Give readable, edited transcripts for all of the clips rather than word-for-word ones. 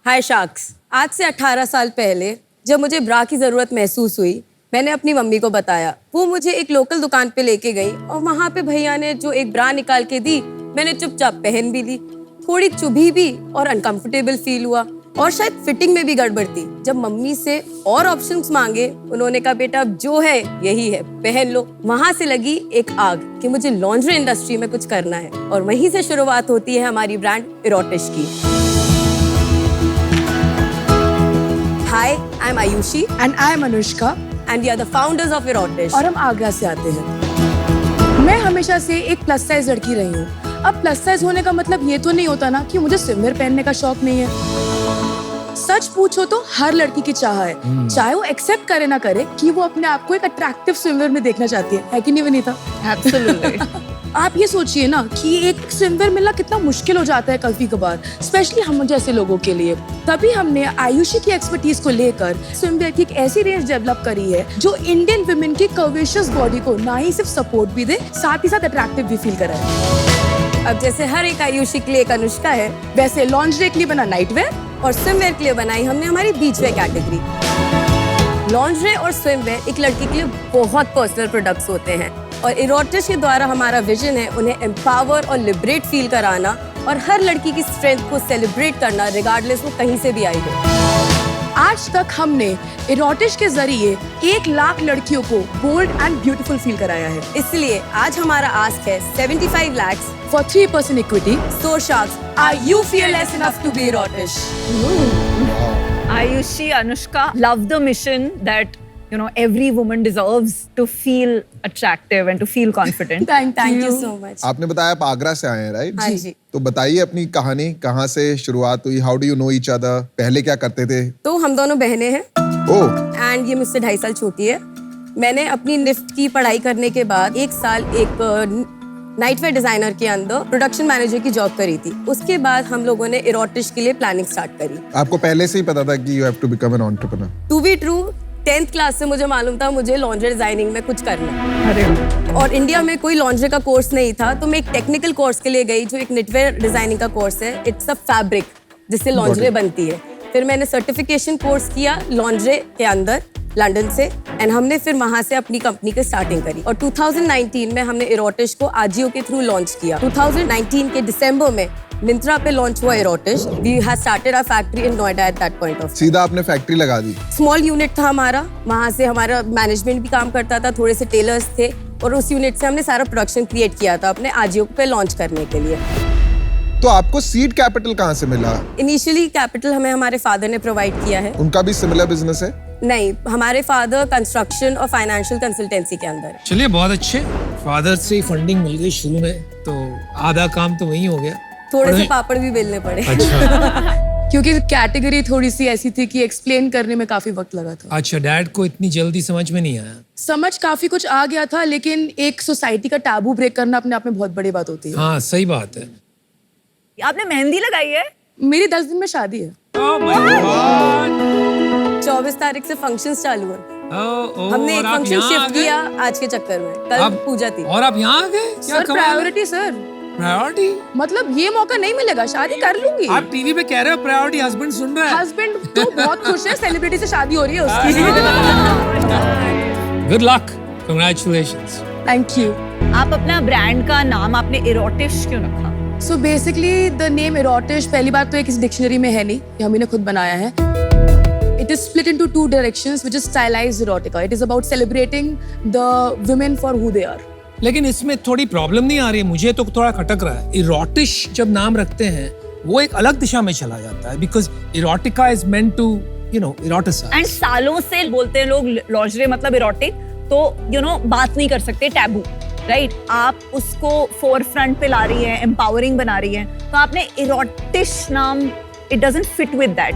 हाय sharks. आज से 18 साल पहले जब मुझे ब्रा की ज़रूरत महसूस हुई, मैंने अपनी मम्मी को बताया। वो मुझे एक लोकल दुकान पे लेके गई और वहाँ पे भैया ने जो एक ब्रा निकाल के दी, मैंने चुपचाप पहन भी ली। थोड़ी चुभी भी और अनकंफर्टेबल फील हुआ और शायद फिटिंग में भी गड़बड़ थी। जब मम्मी से और ऑप्शंस मांगे, उन्होंने कहा बेटा अब जो है यही है, पहन लो। वहाँ से लगी एक आग कि मुझे लॉन्ड्री इंडस्ट्री में कुछ करना है और वहीं से शुरुआत होती है हमारी ब्रांड इरोटिश की। Hi, I am Ayushi and I am Anushka and we are the founders of Erotish. और हम आगरा से आते हैं। मैं हमेशा से एक प्लस साइज लड़की रही हूँ। अब प्लस साइज होने का मतलब ये तो नहीं होता ना कि मुझे स्विमवेयर पहनने का शौक नहीं है। सच पूछो तो हर लड़की की चाह है, चाहे वो एक्सेप्ट करे ना करे, कि वो अपने आप को एक अट्रैक्टिव स्विमवेयर में देखना चाहती है कि नहीं विनीता? एब्सोल्युटली। आप ये सोचिए ना कि एक स्विमवेयर मिलना कितना मुश्किल हो जाता है कभी कभार, स्पेशली हम जैसे लोगों के लिए। तभी हमने आयुषी की एक्सपर्टीज को लेकर स्विमवेयर की एक ऐसी रेंज डेवलप करी है जो इंडियन वुमेन की कर्वेशियस बॉडी को ना ही सिर्फ सपोर्ट भी दे, साथ ही साथ अट्रैक्टिव भी फील कराए। अब जैसे हर एक आयुषी के लिए एक अनुष्का है, वैसे लॉन्जरी के लिए बना नाइटवेयर और स्विमवेयर के लिए बनाई हमने हमारी बीचवेयर कैटेगरी। लॉन्जरी और स्विमवेयर एक लड़की के लिए बहुत पर्सनल प्रोडक्ट्स होते हैं और इरोटिश के द्वारा हमारा विजन है उन्हें एम्पावर और लिबरेट फील कराना और हर लड़की की स्ट्रेंथ को सेलिब्रेट करना, रिगार्डलेस वो कहीं से भी आई हो। आज तक हमने इरोटिश के जरिए 1 लाख लड़कियों को बोल्ड एंड ब्यूटीफुल फील कराया है। इसलिए आज हमारा आस्क है 75 lakhs for 3% equity. So sharks, are you fearless enough to be erotish? Ayushi, Anushka, love the mission that every woman deserves to feel attractive and to feel confident. Thank you so much. आपने बताया आप आगरा से आए हैं, right? हाँ जी। तो बताइए अपनी कहानी, कहाँ से शुरुआत हुई? How do you know each other? पहले क्या करते थे? तो हम दोनों बहनें हैं। ओह। एंड ये मुझसे 2.5 साल छोटी है। मैंने अपनी निफ्ट की पढ़ाई करने के बाद 1 साल एक नाइटवेयर डिजाइनर के अंदर प्रोडक्शन मैनेजर की जॉब करी थी। उसके बाद हम लोगों ने इरोटिश के लिए प्लानिंग स्टार्ट करी। आपको पहले से ही पता था कि you have to become an entrepreneur? To be true, 10th class से मुझे मालूम था मुझे लॉन्ड्री डिजाइनिंग में कुछ करना है। अरे और इंडिया में कोई लॉन्ड्री का कोर्स नहीं था, तो मैं एक टेक्निकल कोर्स के लिए गई जो एक निटवेयर डिजाइनिंग का कोर्स है। इट्स अ फैब्रिक जिससे लॉन्ड्री बनती है। फिर मैंने सर्टिफिकेशन कोर्स किया लॉन्ड्री के अंदर लंदन से एंड हमने फिर वहां से अपनी कंपनी की स्टार्टिंग करी और 2019 में हमने इरोटिश को आजियो के थ्रू लॉन्च किया। 2019 के दिसंबर में मिंत्रा पे लॉन्च हुआ Erotish. We have started our factory in Noida at that point of. सीधा आपने फैक्ट्री लगा दी? स्मॉल यूनिट था हमारा, वहां से हमारा मैनेजमेंट भी काम करता था, थोड़े से टेलर्स थे और उस यूनिट से हमने सारा प्रोडक्शन क्रिएट किया था अपने आजियो पे लॉन्च करने के लिए। तो आपको सीड कैपिटल कहाँ से मिला? इनिशियली कैपिटल हमें हमारे फादर ने प्रोवाइड किया है। उनका भी सिमिलर बिजनेस है? नहीं, हमारे फादर कंस्ट्रक्शन और फाइनेंशियल कंसल्टेंसी के अंदर। चलिए बहुत अच्छे, फादर से फंडिंग मिल गई शुरू में, तो आधा काम तो वही हो गया। थोड़े से पापड़ भी बेलने पड़े। अच्छा। क्योंकि कैटेगरी थोड़ी सी ऐसी थी कि एक्सप्लेन करने में काफी वक्त लगा था। अच्छा, डैड को इतनी जल्दी समझ में नहीं आया? समझ काफी कुछ आ गया था, लेकिन एक सोसाइटी का टैबू ब्रेक करना अपने आप में बहुत बड़ी बात होती है। हाँ सही बात है। आपने मेहंदी लगाई है? मेरी 10 दिन में शादी है। 24 तारीख से फंक्शंस चालू है। हमने एक फंक्शन शिफ्ट किया आज के चक्कर में। कल पूजा थी। और आप यहाँ आ गए? Sir priority sir. प्रायोरिटी? मतलब ये मौका नहीं मिलेगा, शादी कर लूंगी। आप टीवी पे कह रहे हो प्रायोरिटी, हस्बैंड सुन रहा है? हस्बैंड तो बहुत खुश है, सेलिब्रिटी से शादी हो रही है उसकी। Good luck, congratulations. Thank you. आप अपना ब्रांड का नाम आपने इरोटिश क्यों रखा? So basically the name erotish पहली बात तो एक किसी डिक्शनरी में है नहीं, ये हमने खुद बनाया है। It is split into 2 directions, which is stylized erotica. It is about celebrating the women for who they are. लेकिन इसमें थोड़ी प्रॉब्लम नहीं आ रही है? मुझे तो थोड़ा खटक रहा है। इरोटिश जब नाम रखते हैं वो एक अलग दिशा में चला जाता है, because erotica is meant to eroticise. And सालों से बोलते हैं लोग लॉन्जरी मतलब इरोटिक, तो बात नहीं कर सकते, टैबू, राइट? आप उसको फोर फ्रंट पे ला रही है, एम्पावरिंग बना रही है, तो आपने इरोटिश नाम, it doesn't fit with that.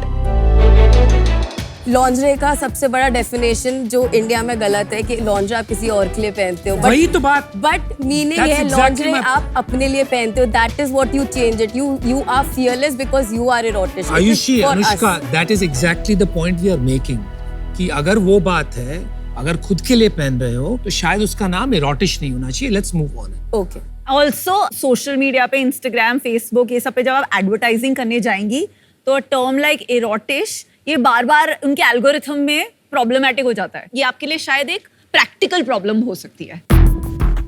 Lingerie का सबसे बड़ा डेफिनेशन जो इंडिया में गलत है कि लॉन्जरे आप किसी और के लिए पहनते हो, वही तो बात। बट मीनिंग है लॉन्जरे आप अपने लिए पहनते हो। That is what you change it. You are fearless because you are Erotish. Ayushi, Anushka, that is exactly the point we are making, कि अगर वो बात है, अगर खुद के लिए पहन रहे हो तो शायद उसका नाम इरोटिश नहीं होना चाहिए। Let's move on. Okay. Also social media पे, इंस्टाग्राम, फेसबुक, ये सब पे जब आप एडवर्टाइजिंग करने जाएंगी तो टर्म लाइक इरोटिश ये बार बार उनके एल्गोरिथम में प्रॉब्लमैटिक हो जाता है। ये आपके लिए शायद एक प्रैक्टिकल प्रॉब्लम हो सकती है।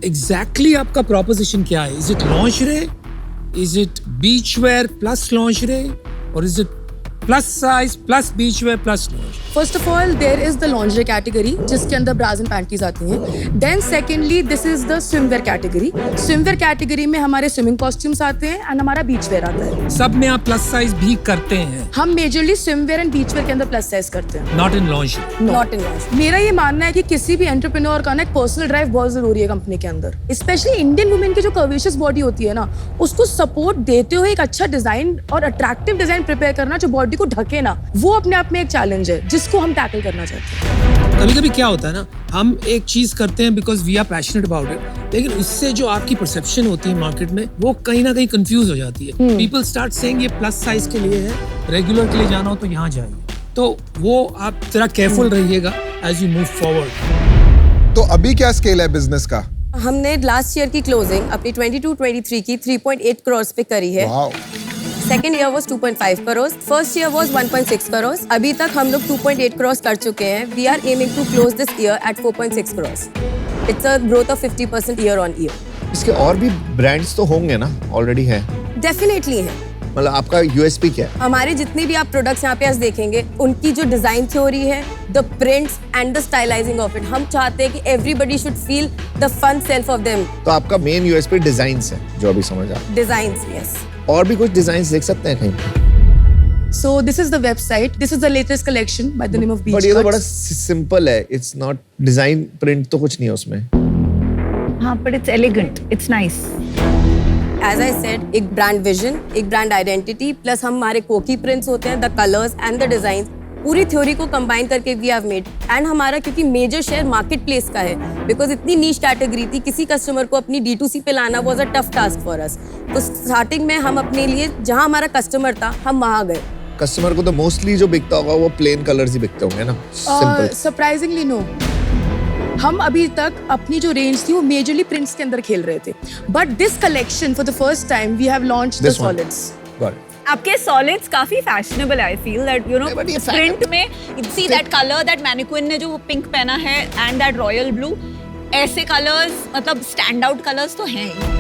Exactly आपका proposition क्या है? Is it lingerie? Is it beachwear plus lingerie? Or is it plus size plus beachwear plus lingerie? First of all there is the lingerie category जिसके अंदर ब्राज एंड पैंटीज आती हैं। Then secondly this is the swimwear category. Swimwear category में हमारे swimming costumes आते हैं and हमारा बीच where आता है। सब में आप प्लस साइज भी करते हैं, हम majorly swimwear and beach wear के अंदर प्लस साइज करते हैं। Not in lingerie. Not in मेरा ये मानना है कि किसी भी एंटरप्रेन्योर का ना एक पर्सनल ड्राइव बहुत जरूरी है कंपनी के अंदर। स्पेशली इंडियन वुमेन की जो कर्वेशियस बॉडी होती है ना, उसको सपोर्ट देते हुए एक अच्छा डिजाइन और अट्रैक्टिव डिजाइन प्रिपेयर करना जो बॉडी को ढके ना, वो अपने आप में एक चैलेंज है जिसको हम टैकल करना चाहते हैं। कभी कभी क्या होता है ना, हम एक चीज करते हैं because we are passionate about it, लेकिन उससे जो आपकी परसेप्शन होती है मार्केट में वो कहीं ना कहीं कंफ्यूज हो जाती है। पीपल स्टार्ट सेइंग ये प्लस साइज के लिए है, रेगुलर के लिए जाना हो तो यहाँ जाइए। तो वो आप जरा केयरफुल रहिएगा एज यू मूव फॉरवर्ड। तो अभी क्या स्केल है बिजनेस का? हमने लास्ट ईयर की क्लोजिंग अपनी 22-23 की 3.8 करोड़ पे करी है। Wow. Second year was 2.5 crore, first year was 1.6 crore. अभी तक हम लोग 2.8 करोड़ कर चुके हैं। We are aiming to close this year eight 4.6 crore. It's a growth of 50% year on year. इसके और भी ब्रांड्स तो होंगे ना, ऑलरेडी है? डेफिनेटली है। मतलब आपका यूएसपी क्या है? हमारे जितने भी आप प्रोडक्ट्स यहाँ पे आज देखेंगे, उनकी जो डिजाइन थ्योरी है, the prints and the stylising of it, हम चाहते हैं कि everybody should feel the fun self of them. तो आपका मेन यूएसपी डिजाइन्स है जो अभी समझ आ। Designs, yes. और भी कुछ डिजाइन्स देख सकते हैं कहीं? So this is the website. This is the latest collection by the name of Beach but ये तो Cuts. बड़ा सिंपल है, इट्स नॉट डिजाइन, प्रिंट तो कुछ नहीं है उसमें। हाँ, but it's elegant, it's nice. As I said, एक ब्रांड विजन, एक ब्रांड आइडेंटिटी, प्लस हमारे कोकी प्रिंट्स होते हैं, the colours and the design, पूरी थ्योरी को कंबाइन करके वी हैव मेड। एंड हमारा क्योंकि मेजर शेयर मार्केट प्लेस का है, बिकॉज इतनी नीश कैटेगरी थी, किसी कस्टमर को अपनी D2C पे लाना was a tough task for us. तो स्टार्टिंग में हम अपने लिए जहां हमारा कस्टमर था, हम वहां गए। कस्टमर को तो मोस्टली जो बिकता होगा वो प्लेन कलर्स ही बिकते होंगे ना? सिंपल। सरप्राइजिंगली नो, हम अभी तक अपनी जो रेंज थी वो मेजरली प्रिंट्स के अंदर खेल रहे थे। But this collection for the first time we have launched the This one. Solids. Got it. आपके सॉलिड्स काफी फैशनेबल है। I feel that you know but ये प्रिंट में see that colour, that mannequin ने जो पिंक पहना है and that royal blue, ऐसे कलर्स मतलब स्टैंड आउट कलर्स तो हैं ही।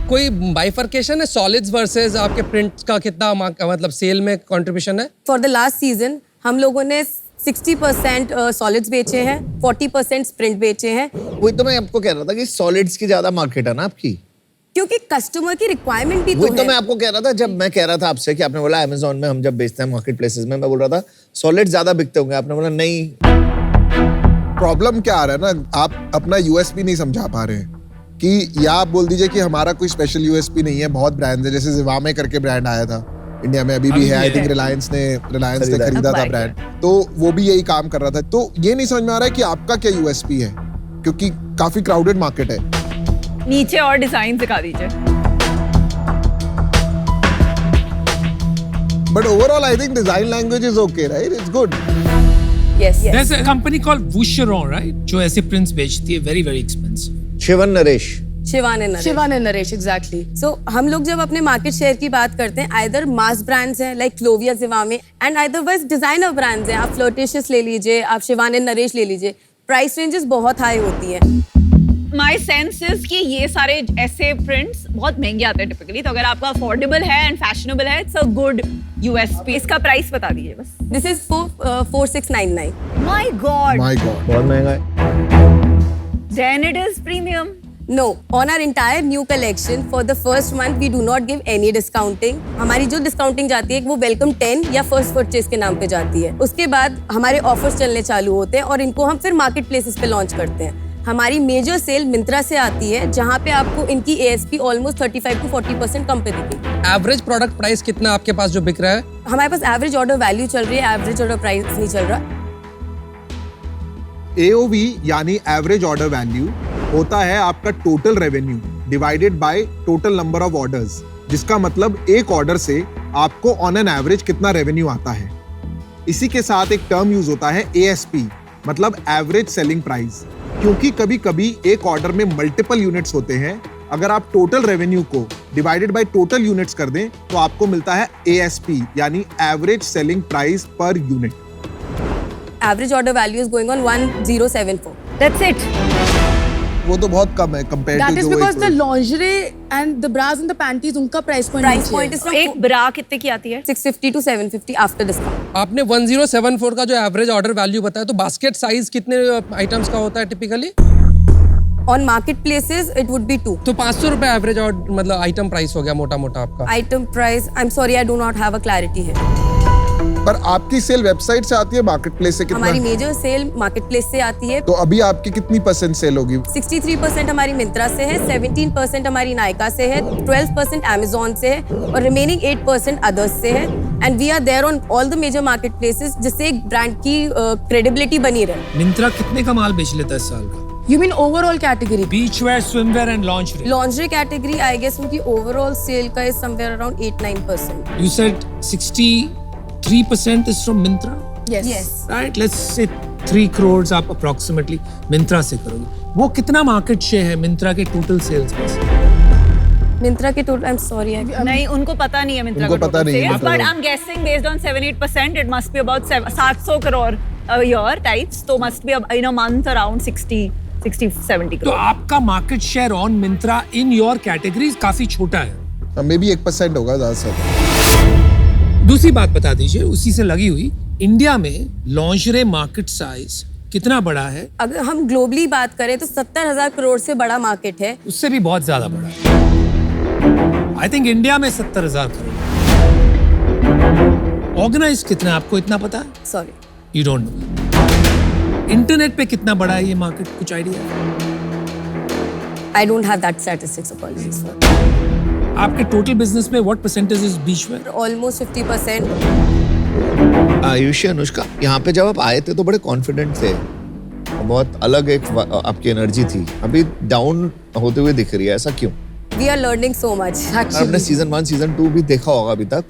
कोई बाइफर्केशन है सॉलिड्स वर्सेस आपके प्रिंट्स का? कितना मतलब सेल में कंट्रीब्यूशन है? फॉर द लास्ट सीजन हम लोगों ने 60% सॉलिड्स बेचे हैं, 40% प्रिंट बेचे हैं, वही तो मैं आपको कह रहा था कि सॉलिड्स की ज्यादा मार्केट है ना आपकी। क्योंकि कस्टमर की रिक्वायरमेंट भी वही तो तो है। मैं आपको कह रहा था, जब मैं कह रहा था आपसे कि आपने बोला अमेज़न में हम जब बेचते हैं मार्केट प्लेसेस में, मैं बोल रहा था सॉलिड ज्यादा बिकते होंगे, आपने बोला नहीं। प्रॉब्लम क्या आ रहा है ना, आप अपना यूएसपी नहीं समझा पा रहे हैं। कि या आप बोल दीजिए कि हमारा कोई स्पेशल यूएसपी नहीं है, बहुत ब्रांड्स है, जैसे जिवामे करके ब्रांड आया था इंडिया में, अभी भी है। आई थिंक रिलायंस ने खरीदा था ब्रांड, तो वो भी यही काम कर रहा था। तो ये नहीं समझ में आ रहा है कि आपका क्या यूएसपी है, क्योंकि काफी क्राउडेड मार्केट है। नीचे और डिजाइन दिखा दीजिए। But overall, I think design language is okay, right? It's good. Yes, yes. There's a company called Boucheron, right? जो ऐसे prints बेचती है, very very expensive. Shivan Naresh. Shivan and Naresh. Shivan and Naresh, exactly. So हम लोग जब अपने मार्केट शेयर की बात करते हैं, आइदर मास ब्रांड्स हैं like Clovia, Zivame, and otherwise designer brands हैं। आप फ्लर्टिशियस ले लीजिए, आप शिवान एंड नरेश ले लीजिए, प्राइस रेंजेस बहुत हाई होती हैं। माय सेंस इज कि ये सारे ऐसे प्रिंट्स बहुत महंगे आते हैं टिपिकली, तो अगर आपका अफोर्डेबल है एंड फैशनेबल है, इट्स अ गुड यूएसपी। इसका प्राइस बता दीजिए बस। This is for 4699। My god, My God. बहुत महंगा है। Then it is premium. No, on our entire new collection for the first month we do not give any discounting. हमारी जो discounting जाती है वो वेलकम 10 या फर्स्ट परचेज के नाम पे जाती है। उसके बाद हमारे ऑफर्स चलने चालू होते हैं और इनको हम फिर मार्केट प्लेसेस पे लॉन्च करते हैं। हमारी मेजर सेल मिंत्रा से आती है, जहाँ पे आपको इनकी ASP ऑलमोस्ट 35 to 40% कम पे दिखेगी। एवरेज प्रोडक्ट प्राइस कितना आपके पास जो बिक रहा है? हमारे पास एवरेज ऑर्डर वैल्यू चल रही है, एवरेज ऑर्डर प्राइस नहीं चल रहा। AOV यानी एवरेज ऑर्डर वैल्यू होता है आपका total revenue divided by total number of orders, जिसका मतलब एक ऑर्डर से आपको ऑन एन एवरेज कितना रेवेन्यू आता है। इसी के साथ एक टर्म यूज होता है ASP, मतलब एवरेज सेलिंग प्राइस, क्योंकि कभी कभी एक ऑर्डर में मल्टीपल यूनिट्स होते हैं। अगर आप टोटल रेवेन्यू को डिवाइडेड बाय टोटल यूनिट्स कर दें तो आपको मिलता है ASP यानी average selling price per unit. Average order value is going on 1074. That's it. वो तो बहुत कम है कंपेयर That टू is जो because the lingerie and the bras and the panties उनका price point Price नीचे point है. is from एक ब्रा कितने की आती है? 650 to 750 after discount. आपने 1074 का जो एवरेज ऑर्डर वैल्यू बताया, तो बास्केट साइज कितने आइटम्स का होता है typically? On marketplaces, it would be 2. तो 500 रुपए एवरेज मतलब आइटम प्राइस हो गया मोटा मोटा आपका। Item price, I'm sorry, I do not have a clarity here. पर आपकी सेल वेबसाइट से आती है मार्केट प्लेस से कितना? हमारी मेजर सेल मार्केटप्लेस से आती है। तो अभी आपकी कितनी % सेल होगी? 63% हमारी मिंत्रा से है, 17% हमारी नायका से है, 12% Amazon से है और रिमेनिंग 8% अदर्स से है। And we are there on all the major market places, जिससे एक ब्रांड की क्रेडिबिलिटी बनी रहे। मिंत्रा कितने का माल बेच लेता है इस साल का? You mean overall category? Beach wear, swimwear and lingerie. Lingerie category I guess उनकी ओवरऑल सेल का is somewhere around 8-9%। You said 63% is from Myntra, Yes. right? Let's say 3 crores आप approximately Myntra से करोगे। वो कितना मार्केट शेयर है Myntra के total sales में से? मिंत्रा के टोटल, आई एम सॉरी, नहीं, उनको पता नहीं है मिंत्रा उनको पता नहीं है but I am guessing based on 7-8%, it must be about 700 crore a year types, तो must be in a month around 60-70 तो crore. आपका market share on Myntra in your categories काफी छोटा है। मे बी 1% होगा ज्यादा से ज्यादा। दूसरी बात बता दीजिए उसी से लगी हुई, इंडिया में लॉन्जरे मार्केट साइज कितना बड़ा है? अगर हम ग्लोबली बात करें तो 70,000 करोड़ से बड़ा मार्केट है। उससे भी बहुत ज्यादा बड़ा है। आई थिंक इंडिया में 70,000 करोड़। ऑर्गेनाइज कितना, आपको इतना पता है? Sorry, you don't know. Internet पे कितना बड़ा है ये मार्केट, कुछ आइडिया है? I don't have that statistics, apologies for. आपके टोटल बिजनेस में what percentage is beach wear? Almost 50%। Ayushi, Anushka, यहाँ पे जब आप आए थे तो बड़े कॉन्फिडेंट थे, बहुत अलग एक आपकी एनर्जी थी। अभी डाउन होते हुए दिख रही है, ऐसा क्यों? We are learning so much. आपने सीजन 1 सीजन 2 भी देखा होगा अभी तक,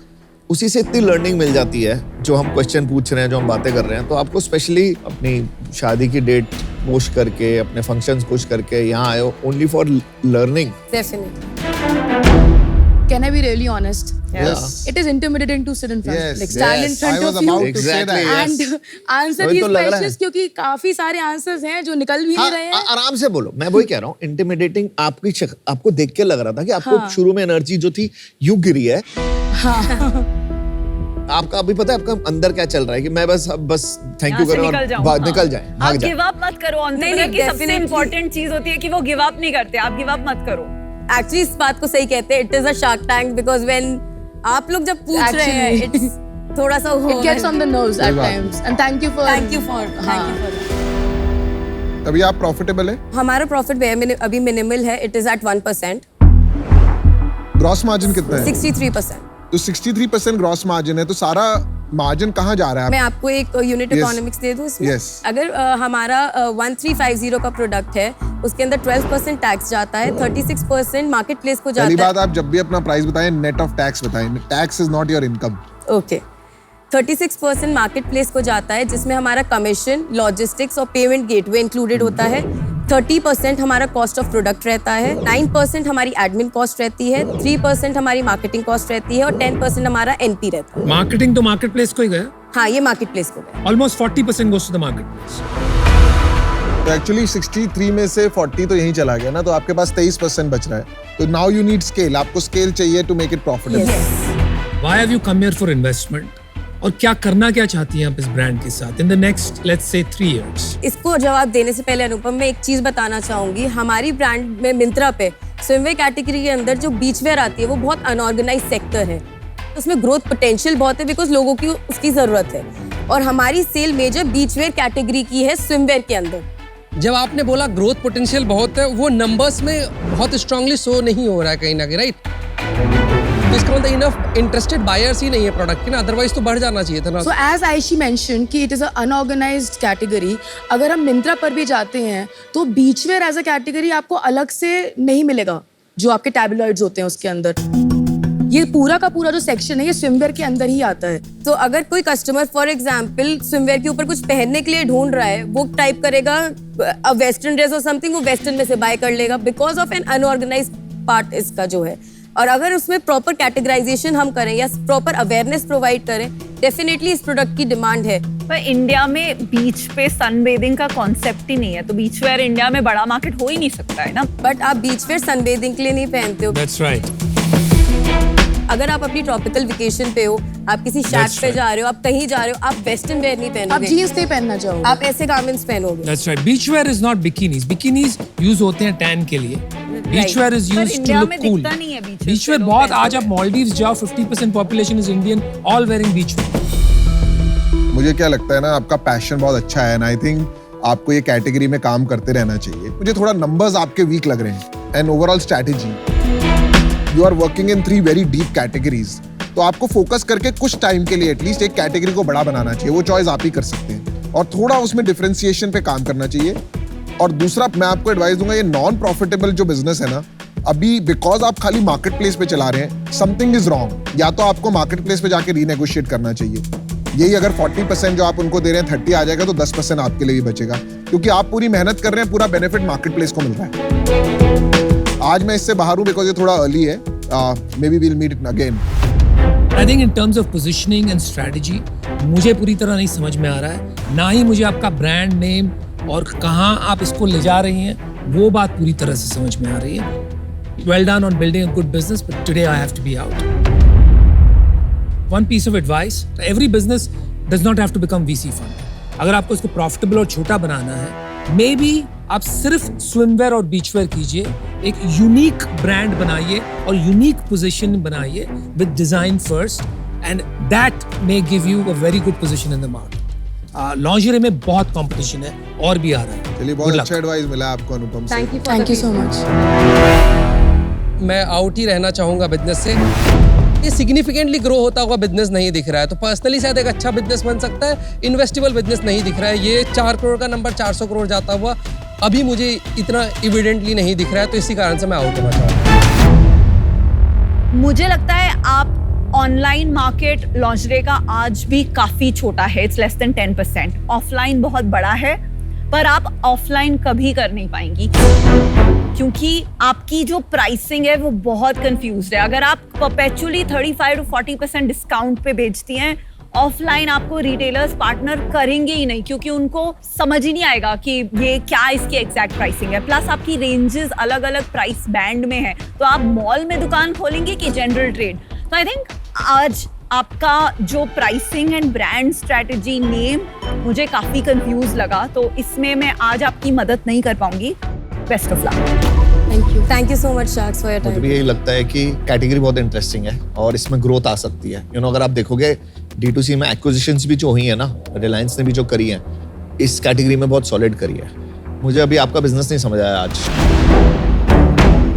उसी से इतनी लर्निंग मिल जाती है। जो हम क्वेश्चन पूछ रहे हैं, जो हम बातें कर रहे हैं, तो आपको स्पेशली अपनी शादी की डेट पुश करके, अपने फंक्शंस पुश करके यहाँ आए हो only for learning. Definitely. Can I be really honest? Yes. It is intimidating to sit in front, Yes, like stand in yes. front I was of you about to say that. Exactly, and answer वही these तो लग रहा है। questions, क्योंकि काफी सारे answers हैं जो निकल भी नहीं रहे हैं। आराम से बोलो, मैं वही कह रहा हूँ। इंटिमिडेटिंग आपको देख के लग रहा था कि आपको शुरू में एनर्जी जो थी यूं गिरी है। आपका अभी पता है आपका अंदर क्या चल रहा है कि मैं बस थैंक यू करूँ और निकल जाए, आप भाग जाए। गिव अप मत करो। नहीं, की सबसे definitely। इम्पोर्टेंट चीज होती है कि वो गिव अप नहीं करते। आप गिव अप मत करो। एक्चुअली इस बात को सही कहते हैं, it is a shark tank, because when आप लोग जब पूछ रहे हैं, Actually। इट्स थोड़ा सा It gets on the nerves at times, and thank you for thank you for अभी आप प्रॉफिटेबल है? हमारा प्रॉफिट अभी मिनिमल है, it is at 1%। Gross margin कितना है? 63%। तो 63% ग्रॉस मार्जिन है, तो सारा मार्जिन कहाँ जा रहा है? मैं आपको एक यूनिट Yes. इकोनॉमिक्स दे दूं इसमें। Yes. अगर हमारा 1350 का प्रोडक्ट है, उसके अंदर 12% टैक्स जाता है, 36% मार्केट प्लेस को पहली जाता बात, आप जब भी अपना प्राइस बताएं नेट ऑफ टैक्स बताएं। Tax is not your income. है। ओके, 36% मार्केट प्लेस को जाता है, जिसमें हमारा कमीशन, लॉजिस्टिक्स और पेमेंट गेटवे इंक्लूडेड होता है। 30% हमारा कॉस्ट ऑफ प्रोडक्ट रहता है, 9% हमारी एडमिन कॉस्ट रहती है, 3% हमारी मार्केटिंग कॉस्ट रहती है और 10% हमारा एनपी रहता है। मार्केटिंग तो मार्केट प्लेस को ही गया। हाँ, ये मार्केट प्लेस को गया। Almost 40% goes to the market place. तो एक्चुअली 63 में से 40 तो यहीं चला गया ना, तो आपके पास 23% बच रहा है। तो नाउ यू नीड स्केल, आपको स्केल चाहिए to make it profitable. Why have you come here for investment? और क्या करना क्या चाहती हैं आप इस ब्रांड के साथ in the next let's say 3 years? इसको जवाब देने से पहले अनुपम, मैं एक चीज बताना चाहूंगी। हमारी ब्रांड में मिंत्रा पे स्विमवेयर कैटेगरी के अंदर जो बीचवेयर आती है वो बहुत अनऑर्गेनाइज सेक्टर है। उसमें ग्रोथ पोटेंशियल बहुत है, बिकॉज लोगों की उसकी जरूरत है। और हमारी सेल मेजर बीचवेयर कैटेगरी की है स्विमवेयर के अंदर। जब आपने बोला ग्रोथ पोटेंशियल बहुत है, वो नंबर्स में बहुत स्ट्रांगली शो नहीं हो रहा है कहीं ना कहीं, राइट? तो इसका मतलब इनफ इंटरेस्टेड बायर्स ही नहीं है प्रोडक्ट के ना, अदरवाइज तो बढ़ जाना चाहिए था ना। So as Aishi mentioned कि it is a unorganized category, अगर हम मिंत्रा पर भी जाते हैं तो बीचवेयर एज अ कैटेगरी आपको अलग से नहीं मिलेगा, जो आपके टैबलॉइड्स होते हैं उसके अंदर। ये पूरा का पूरा जो सेक्शन है ये स्विमवेयर के अंदर ही आता है। तो अगर कोई कस्टमर फॉर एग्जाम्पल स्विमवेयर के ऊपर कुछ पहनने के लिए ढूंढ रहा है, वो टाइप करेगा वेस्टर्न ड्रेस और समथिंग, वो वेस्टर्न में से बाय कर लेगा because of an unorganised part इसका जो है। और अगर उसमें प्रॉपर कैटेगराइजेशन हम करें या प्रॉपर अवेयरनेस प्रोवाइड करें, डेफिनेटली इस प्रोडक्ट की डिमांड है। पर इंडिया में बीच पे सनबेदिंग का कॉन्सेप्ट ही नहीं है, तो बीच वेयर इंडिया में बड़ा मार्केट हो ही नहीं सकता है ना। बट आप बीच वेयर सनबेदिंग के लिए नहीं पहनते हो। That's right. अगर आप अपनी ट्रॉपिकल वेकेशन पे हो, आप किसी शैक That's पे right. जा रहे हो, आप कहीं जा रहे हो, आप वेस्टर्न वेयर नहीं आप पहनोगे, जीन्स नहीं पहनना चाहोगे। आप ऐसे garments पहनोगे। That's right. Beachwear is not bikinis. Bikinis use होते हैं tan के लिए. Beachwear is पर used to इंडिया look में cool. दिखता नहीं है beachwear Beachwear पे लोग बहुत, पहनते आज आप Maldives जाओ, 50% population is Indian, all wearing beachwear. मुझे क्या लगता है ना, आपका पैशन बहुत अच्छा है एंड आई थिंक आपको ये कैटेगरी में काम करते रहना चाहिए। मुझे थोड़ा नंबर्स आपके वीक लग रहे हैं and overall strategy, you are working in 3 very deep categories, तो आपको फोकस करके कुछ टाइम के लिए एटलीस्ट एक कैटेगरी को बड़ा बनाना चाहिए। वो चॉइस आप ही कर सकते हैं और थोड़ा उसमें डिफरेंशिएशन पे काम करना चाहिए। और दूसरा मैं आपको एडवाइस दूंगा, ये नॉन प्रॉफिटेबल जो बिजनेस है ना, अभी बिकॉज आप खाली मार्केट प्लेस पे चला रहे हैं, समथिंग इज रॉन्ग। या तो आपको मार्केट प्लेस पे जाके रीनेगोशिएट करना चाहिए। यही अगर 40% जो आप उनको दे रहे हैं 30 आ जाएगा, तो 10% आपके लिए भी बचेगा, क्योंकि आप पूरी मेहनत कर रहे हैं, पूरा बेनिफिट मार्केट प्लेस को मिल रहा है। आज मैं इससे बाहर हूँ बिकॉज ये थोड़ा अर्ली है, maybe we'll meet again. I think in terms of positioning and strategy, मुझे पूरी तरह नहीं समझ में आ रहा है, ना ही मुझे आपका ब्रांड नेम और कहाँ आप इसको ले जा रही हैं, वो बात पूरी तरह से समझ में आ रही है। Well done on building a good business, but today I have to be out. One piece of advice: every business does not have to become VC fund. अगर आपको इसको प्रॉफिटेबल और छोटा बनाना है, मे बी आप सिर्फ स्विमवेयर और beachwear कीजिए, एक यूनिक ब्रांड बनाइए और यूनिक पोजीशन बनाइए with design first, and that may give you a very good position in the market. Lingerie में बहुत कंपटीशन है और भी आ रहा है। चलिए, बहुत अच्छा एडवाइस मिला आपको अनुपम से। Thank you so much. मैं आउट ही रहना चाहूँगा बिजनेस से। ये सिग्निफिकेंटली ग्रो होता हुआ बिजनेस नहीं दिख रहा है, तो पर्सनली शायद एक अच्छा बिजनेस बन सकता है। इन्वेस्टेबल बिजनेस नहीं दिख रहा है। ये 4 करोड़ का नंबर 400 करोड़ जाता हुआ अभी मुझे इतना इविडेंटली नहीं दिख रहा है, तो इसी कारण से मैं आउट होना चाहता हूँ। मुझे लगता है आप ऑनलाइन मार्केट लॉन्जरे का आज भी काफी छोटा है, इट्स लेस देन 10%। ऑफलाइन बहुत बड़ा है, पर आप ऑफलाइन कभी कर नहीं पाएंगी, क्योंकि आपकी जो प्राइसिंग है वो बहुत कंफ्यूज्ड है। अगर आप परपेचुअली 35 to 40% डिस्काउंट पे बेचती हैं, ऑफलाइन आपको रिटेलर्स पार्टनर करेंगे ही नहीं, क्योंकि उनको समझ ही नहीं आएगा कि ये क्या इसकी एग्जैक्ट प्राइसिंग है। प्लस आपकी रेंजेस अलग अलग प्राइस बैंड में है, तो आप मॉल में दुकान खोलेंगे कि जनरल ट्रेड। तो आई थिंक आज आपका जो pricing and brand strategy name मुझे काफी कंफ्यूज लगा, तो इसमें मैं आज आपकी मदद नहीं कर पाऊंगी। Best of luck. Thank you so much sharks for your मुझे टाइम। भी यही लगता है कि कैटेगरी बहुत इंटरेस्टिंग है और इसमें ग्रोथ आ सकती है। अगर आप देखोगे D2C में एक्विजिशंस भी जो हुई है ना, रिलायंस ने भी जो करी है, इस कैटेगरी में बहुत सॉलिड करी है। मुझे अभी आपका बिजनेस नहीं समझ आया आज।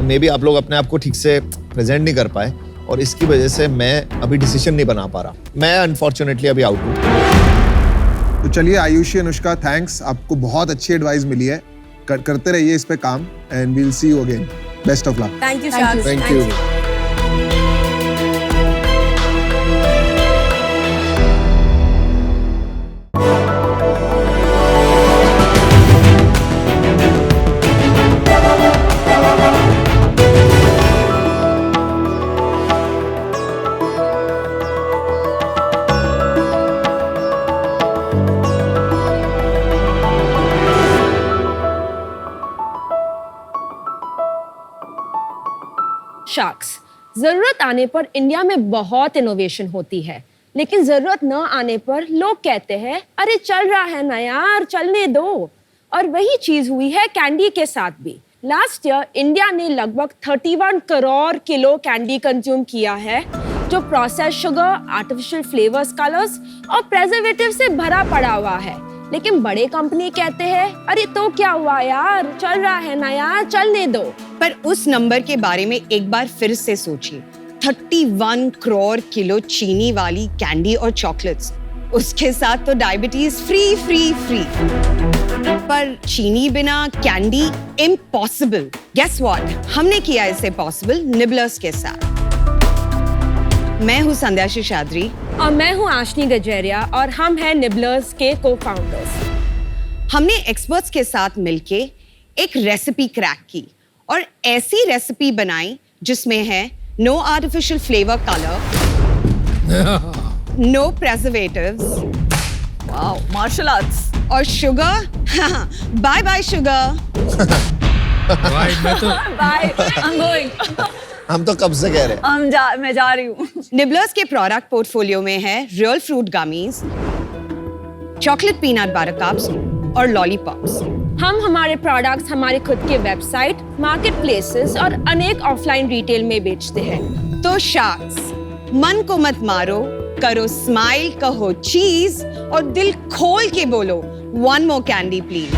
मे बी आप लोग अपने आप को ठीक से प्रेजेंट नहीं कर पाए और इसकी वजह से मैं अभी डिसीजन नहीं बना पा रहा। मैं अनफॉर्चुनेटली अभी आउट हूँ। तो चलिए आयुषी, अनुष्का, थैंक्स, आपको बहुत अच्छी एडवाइस मिली है। करते रहिए इस पे काम and we'll see you again. Best of luck. Thank you sharks. Thank you. Sharks, जरूरत आने पर इंडिया में बहुत इनोवेशन होती है, लेकिन जरूरत न आने पर लोग कहते हैं अरे चल रहा है ना यार, चलने दो। और वही चीज हुई है कैंडी के साथ भी। लास्ट ईयर इंडिया ने लगभग 31 करोड़ किलो कैंडी कंज्यूम किया है, जो processed sugar, artificial flavours, colours और प्रेजर्वेटिव से भरा पड़ा हुआ है। लेकिन बड़े कंपनी कहते हैं अरे तो क्या हुआ यार, चल रहा है ना यार, चलने दो। पर उस नंबर के बारे में एक बार फिर से सोचिए। 31 करोड़ किलो चीनी वाली कैंडी और चॉकलेट्स, उसके साथ तो डायबिटीज फ्री फ्री फ्री। पर चीनी बिना कैंडी इम्पॉसिबल। गेस व्हाट, हमने किया इसे पॉसिबल निबलर्स के साथ। मैं हूँ संध्या शेषाद्री और मैं हूँ आशनी गजेरिया और हम हैं निबलर्स के को-फाउंडर्स। हमने एक्सपर्ट्स के साथ मिलके एक रेसिपी क्रैक की और ऐसी रेसिपी बनाई जिसमें है no artificial flavor color, no preservatives, Wow, martial arts. और sugar, bye bye sugar. भाई मैं तो Bye. I'm going. हम तो कब से कह रहे हैं मैं जा रही हूँ. Nibblers के प्रोडक्ट पोर्टफोलियो में है real fruit gummies, chocolate peanut butter cups और लॉलीपॉप्स। हम हमारे प्रोडक्ट्स हमारे खुद के वेबसाइट, मार्केट प्लेसेस और अनेक ऑफलाइन रिटेल में बेचते हैं। तो शार्क्स, मन को मत मारो, करो स्माइल, कहो चीज और दिल खोल के बोलो one more candy please.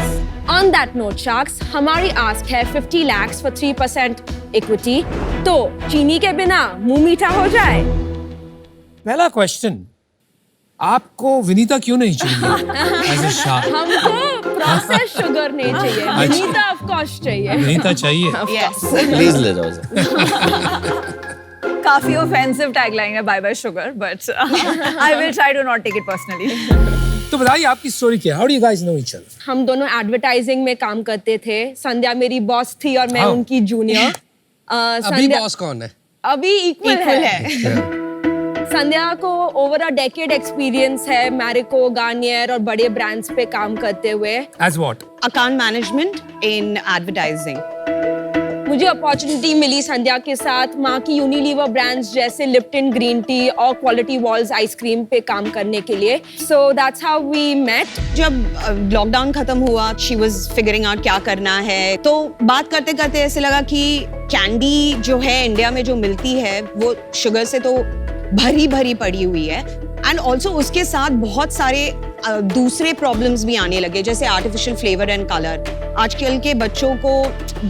On that note sharks, हमारी आस्क है 50 lakhs for 3% इक्विटी। तो चीनी के बिना मुंह मीठा हो जाए। पहला क्वेश्चन, आपको विनीता क्यों नहीं चाहिए एज अ शार्क? हमको प्रोसेस शुगर नहीं चाहिए, विनीता ऑफ कोर्स चाहिए। विनीता चाहिए। यस। प्लीज ले जाओ इसे। काफी ऑफेंसिव टैगलाइन है bye bye sugar, but I will try to not take it personally. तो बताइए आपकी स्टोरी क्या है? How do you guys know each other? हम दोनों एडवर्टाइजिंग में काम करते थे। संध्या मेरी बॉस थी और मैं हाँ। उनकी जूनियर। अभी बॉस कौन है? अभी इक्वल Equal है। संध्या को ओवर अ डेकेड एक्सपीरियंस है मैरिको, गार्नियर और बड़े ब्रांड्स पे काम करते हुए। As what? Account management in advertising. मुझे अपॉर्चुनिटी मिली संध्या के साथ माँ की यूनिलीवर ब्रांड्स जैसे लिप्टन ग्रीन टी और क्वालिटी वॉल्स आइसक्रीम पे काम करने के लिए। So that's how we met. जब लॉकडाउन खत्म हुआ, शी वाज फिगरिंग आउट क्या करना है, तो बात करते करते ऐसे लगा कि कैंडी जो है इंडिया में जो मिलती है वो शुगर से तो भरी भरी पड़ी हुई है, एंड ऑल्सो उसके साथ बहुत सारे दूसरे प्रॉब्लम्स भी आने लगे, जैसे आर्टिफिशियल फ्लेवर एंड कलर। आजकल के बच्चों को